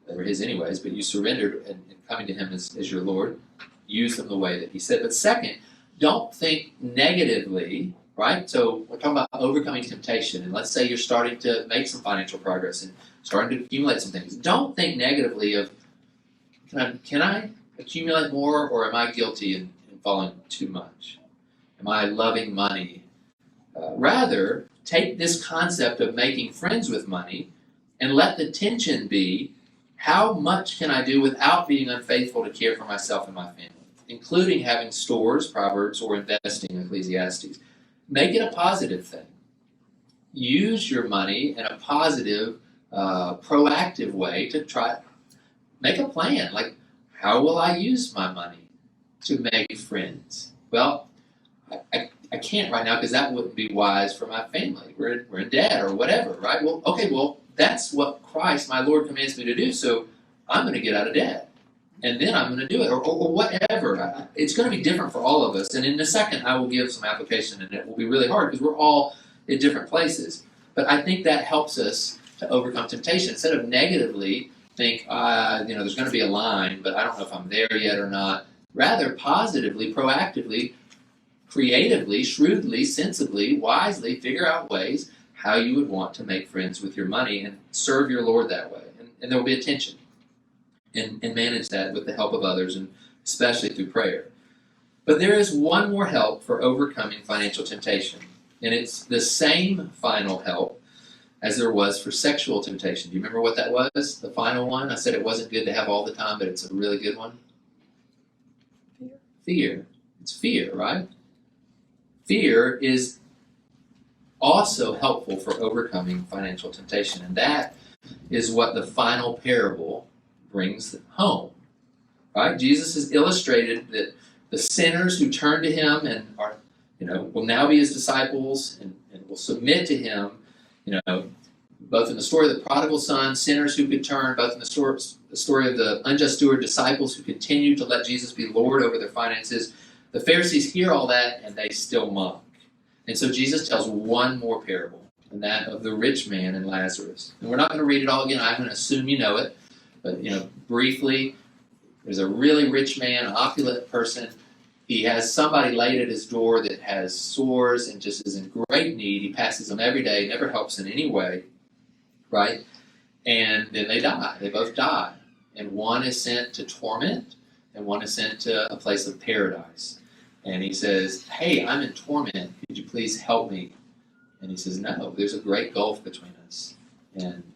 They were his anyways, but you surrendered and coming to him as your Lord. Use them the way that he said. But second, don't think negatively, right? So we're talking about overcoming temptation, and let's say you're starting to make some financial progress and starting to accumulate some things. Don't think negatively of, can I accumulate more, or am I guilty in falling too much? Am I loving money? Rather, take this concept of making friends with money and let the tension be, how much can I do without being unfaithful to care for myself and my family, including having stores, Proverbs, or investing, Ecclesiastes. Make it a positive thing. Use your money in a positive, proactive way to try, make a plan. Like, how will I use my money to make friends? Well, I can't right now because that wouldn't be wise for my family. We're in debt or whatever, right? Well, okay, that's what Christ, my Lord, commands me to do, so I'm going to get out of debt. And then I'm going to do it, or whatever. It's going to be different for all of us. And in a second, I will give some application, and it will be really hard because we're all in different places. But I think that helps us to overcome temptation. Instead of negatively think, there's going to be a line, but I don't know if I'm there yet or not. Rather, positively, proactively, creatively, shrewdly, sensibly, wisely figure out ways how you would want to make friends with your money and serve your Lord that way. And there will be a tension. And manage that with the help of others, and especially through prayer. But there is one more help for overcoming financial temptation, and it's the same final help as there was for sexual temptation. Do you remember what that was? The final one? I said it wasn't good to have all the time, but it's a really good one. Fear. It's fear, right? Fear is also helpful for overcoming financial temptation, and that is what the final parable brings home, right? Jesus has illustrated that the sinners who turn to him and are, will now be his disciples and will submit to him, both in the story of the prodigal son, sinners who could turn, both in the story of the unjust steward, disciples who continue to let Jesus be Lord over their finances. The Pharisees hear all that and they still mock. And so Jesus tells one more parable, and that of the rich man and Lazarus. And we're not going to read it all again. I'm going to assume you know it. But, briefly, there's a really rich man, an opulent person. He has somebody laid at his door that has sores and just is in great need. He passes them every day, never helps in any way, right? And then they die. They both die. And one is sent to torment, and one is sent to a place of paradise. And he says, hey, I'm in torment. Could you please help me? And he says, no, there's a great gulf between us.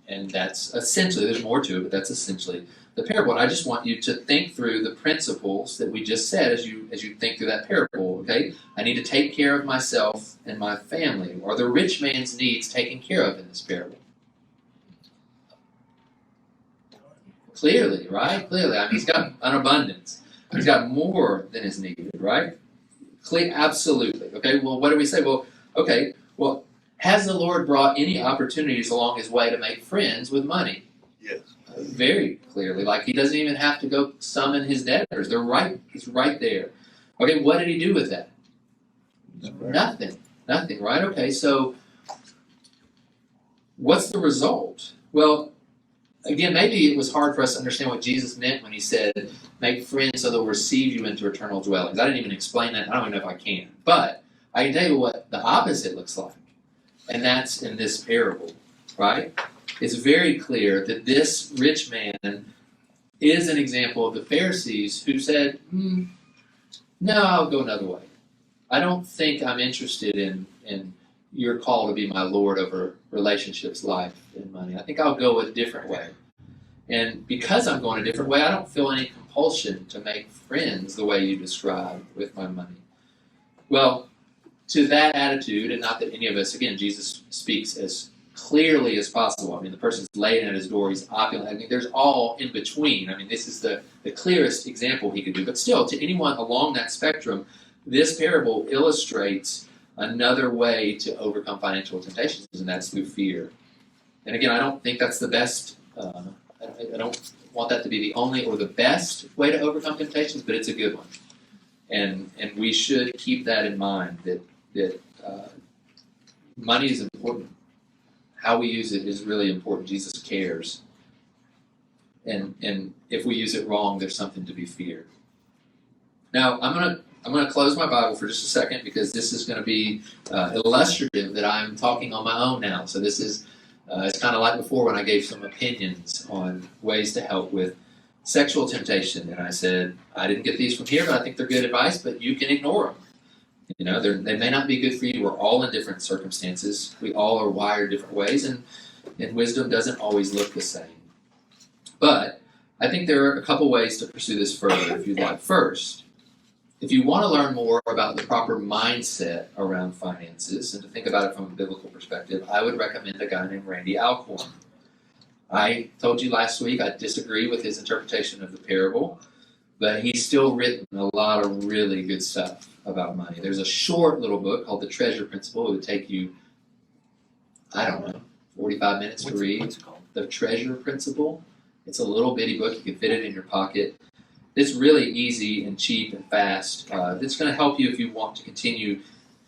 And that's essentially, there's more to it, but that's essentially the parable. And I just want you to think through the principles that we just said as you think through that parable, okay? I need to take care of myself and my family. Are the rich man's needs taken care of in this parable? Clearly, right? Clearly. I mean, he's got an abundance. He's got more than is needed, right? Absolutely. Okay, well, what do we say? Well, has the Lord brought any opportunities along his way to make friends with money? Yes. Very clearly. Like, he doesn't even have to go summon his debtors. It's right there. Okay, what did he do with that? Nothing, right? Okay, so what's the result? Well, again, maybe it was hard for us to understand what Jesus meant when he said, make friends so they'll receive you into eternal dwellings. I didn't even explain that. I don't even know if I can. But I can tell you what the opposite looks like. And that's in this parable, right? It's very clear that this rich man is an example of the Pharisees who said, no, I'll go another way. I don't think I'm interested in your call to be my Lord over relationships, life, and money. I think I'll go a different way. And because I'm going a different way, I don't feel any compulsion to make friends the way you described with my money. Well, to that attitude, and not that any of us, again, Jesus speaks as clearly as possible. I mean, the person's laying at his door, he's opulent. I mean, there's all in between. I mean, this is the clearest example he could do. But still, to anyone along that spectrum, this parable illustrates another way to overcome financial temptations, and that's through fear. And again, I don't think that's the best, I don't want that to be the only or the best way to overcome temptations, but it's a good one. And we should keep that in mind, that money is important. How we use it is really important. Jesus cares. And if we use it wrong, there's something to be feared. Now, I'm going to I'm going to close my Bible for just a second because this is going to be illustrative that I'm talking on my own now. So this is it's kind of like before when I gave some opinions on ways to help with sexual temptation, and I said I didn't get these from here, but I think they're good advice. But you can ignore them. You know, they may not be good for you. We're all in different circumstances. We all are wired different ways, and wisdom doesn't always look the same. But I think there are a couple ways to pursue this further if you'd like. First, if you want to learn more about the proper mindset around finances and to think about it from a biblical perspective, I would recommend a guy named Randy Alcorn. I told you last week I disagree with his interpretation of the parable, but he's still written a lot of really good stuff about money. There's a short little book called The Treasure Principle. It would take you, 45 minutes to read. What's it called? The Treasure Principle. It's a little bitty book. You can fit it in your pocket. It's really easy and cheap and fast. It's going to help you if you want to continue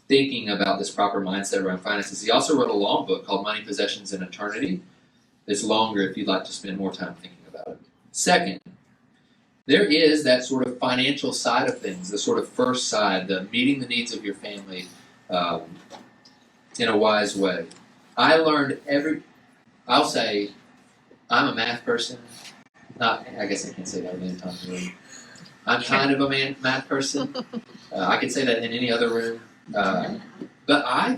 thinking about this proper mindset around finances. He also wrote a long book called Money, Possessions, and Eternity. It's longer if you'd like to spend more time thinking about it. Second, there is that sort of financial side of things, the sort of first side, the meeting the needs of your family in a wise way. I learned I'll say, I'm a math person. I guess I can't say that a million times in a room. I'm kind of a math person. I could say that in any other room. But I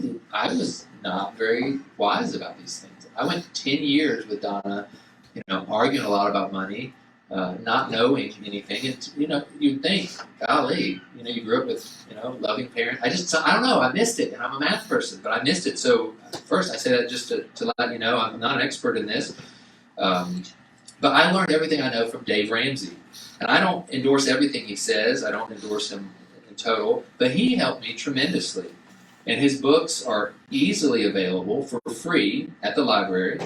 was not very wise about these things. I went 10 years with Donna, arguing a lot about money, not knowing anything. And, you'd think, golly, you grew up with, loving parents. I don't know, I missed it. And I'm a math person, but I missed it. So first I say that just to let you know, I'm not an expert in this. But I learned everything I know from Dave Ramsey. And I don't endorse everything he says. I don't endorse him in total. But he helped me tremendously. And his books are easily available for free at the library.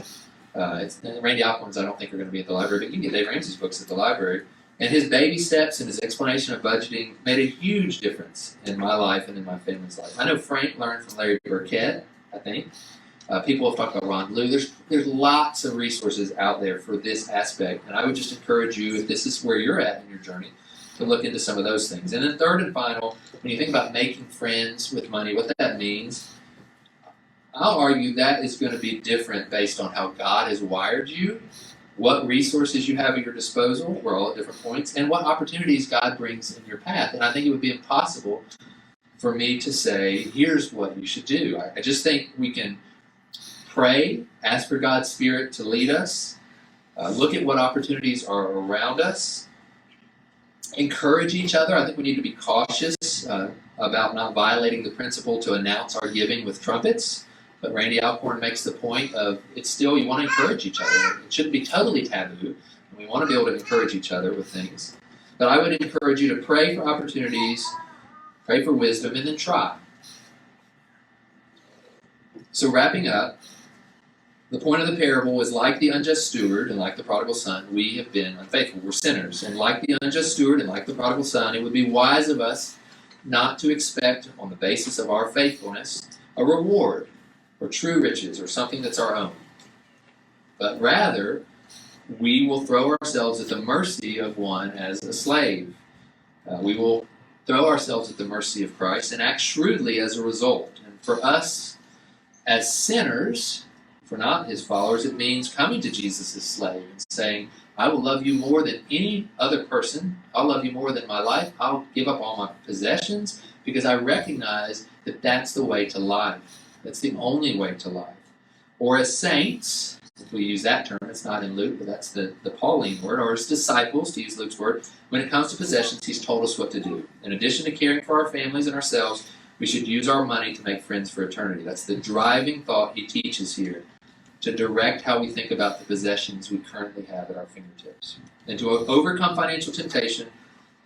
Randy Alcorn's I don't think are going to be at the library, but you can get Dave Ramsey's books at the library. And his baby steps and his explanation of budgeting made a huge difference in my life and in my family's life. I know Frank learned from Larry Burkett, I think. People have talked about Ron Blue. There's lots of resources out there for this aspect, and I would just encourage you, if this is where you're at in your journey, to look into some of those things. And then third and final, when you think about making friends with money, what that means, I'll argue that is going to be different based on how God has wired you, what resources you have at your disposal, we're all at different points, and what opportunities God brings in your path. And I think it would be impossible for me to say, here's what you should do. I just think we can pray, ask for God's Spirit to lead us, look at what opportunities are around us, encourage each other. I think we need to be cautious about not violating the principle to announce our giving with trumpets. But Randy Alcorn makes the point of it's still, you want to encourage each other. It shouldn't be totally taboo. And we want to be able to encourage each other with things. But I would encourage you to pray for opportunities, pray for wisdom, and then try. So wrapping up, the point of the parable is like the unjust steward and like the prodigal son, we have been unfaithful. We're sinners. And like the unjust steward and like the prodigal son, it would be wise of us not to expect, on the basis of our faithfulness, a reward or true riches or something that's our own. But rather, we will throw ourselves at the mercy of one as a slave. We will throw ourselves at the mercy of Christ and act shrewdly as a result. And for us as sinners, for not his followers, it means coming to Jesus as slave and saying, I will love you more than any other person. I'll love you more than my life. I'll give up all my possessions because I recognize that that's the way to life. That's the only way to life. Or as saints, if we use that term, it's not in Luke, but that's the Pauline word, or as disciples, to use Luke's word, when it comes to possessions, he's told us what to do. In addition to caring for our families and ourselves, we should use our money to make friends for eternity. That's the driving thought he teaches here, to direct how we think about the possessions we currently have at our fingertips. And to overcome financial temptation,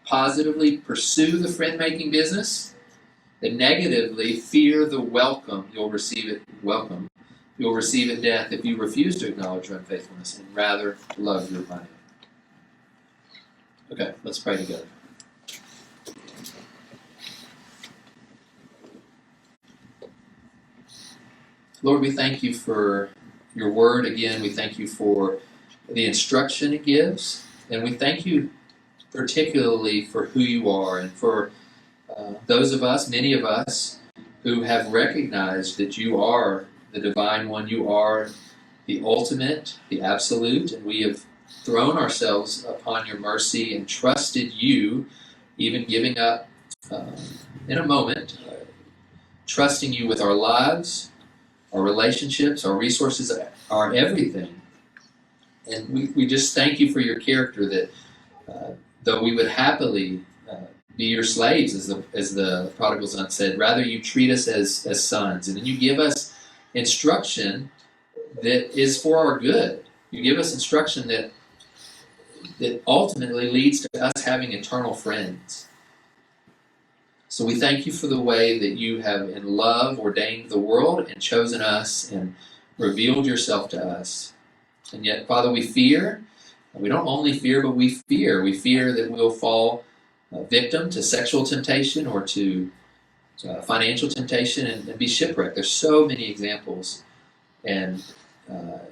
positively pursue the friend-making business, and negatively fear the welcome you'll receive at death if you refuse to acknowledge your unfaithfulness and rather love your money. Okay, let's pray together. Lord, we thank you for your word again. We thank you for the instruction it gives. And we thank you particularly for who you are and for those of us, many of us, who have recognized that you are the divine one, you are the ultimate, the absolute, and we have thrown ourselves upon your mercy and trusted you, even giving up in a moment, trusting you with our lives, our relationships, our resources, our everything. And we just thank you for your character that though we would happily be your slaves, as the prodigal son said, rather you treat us as sons. And then you give us instruction that is for our good. You give us instruction that ultimately leads to us having eternal friends. So we thank you for the way that you have in love ordained the world and chosen us and revealed yourself to us. And yet, Father, we fear. We don't only fear, but we fear. We fear that we'll fall victim to sexual temptation or to financial temptation and be shipwrecked. There's so many examples. And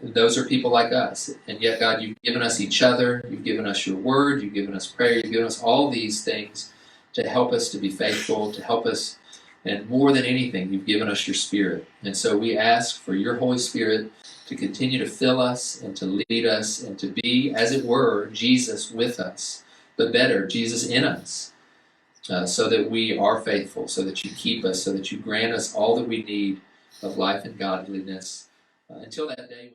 those are people like us. And yet, God, you've given us each other. You've given us your word. You've given us prayer. You've given us all these things to help us to be faithful, to help us. And more than anything, you've given us your Spirit. And so we ask for your Holy Spirit to continue to fill us and to lead us and to be, as it were, Jesus with us, but better, Jesus in us, so that we are faithful, so that you keep us, so that you grant us all that we need of life and godliness. Until that day.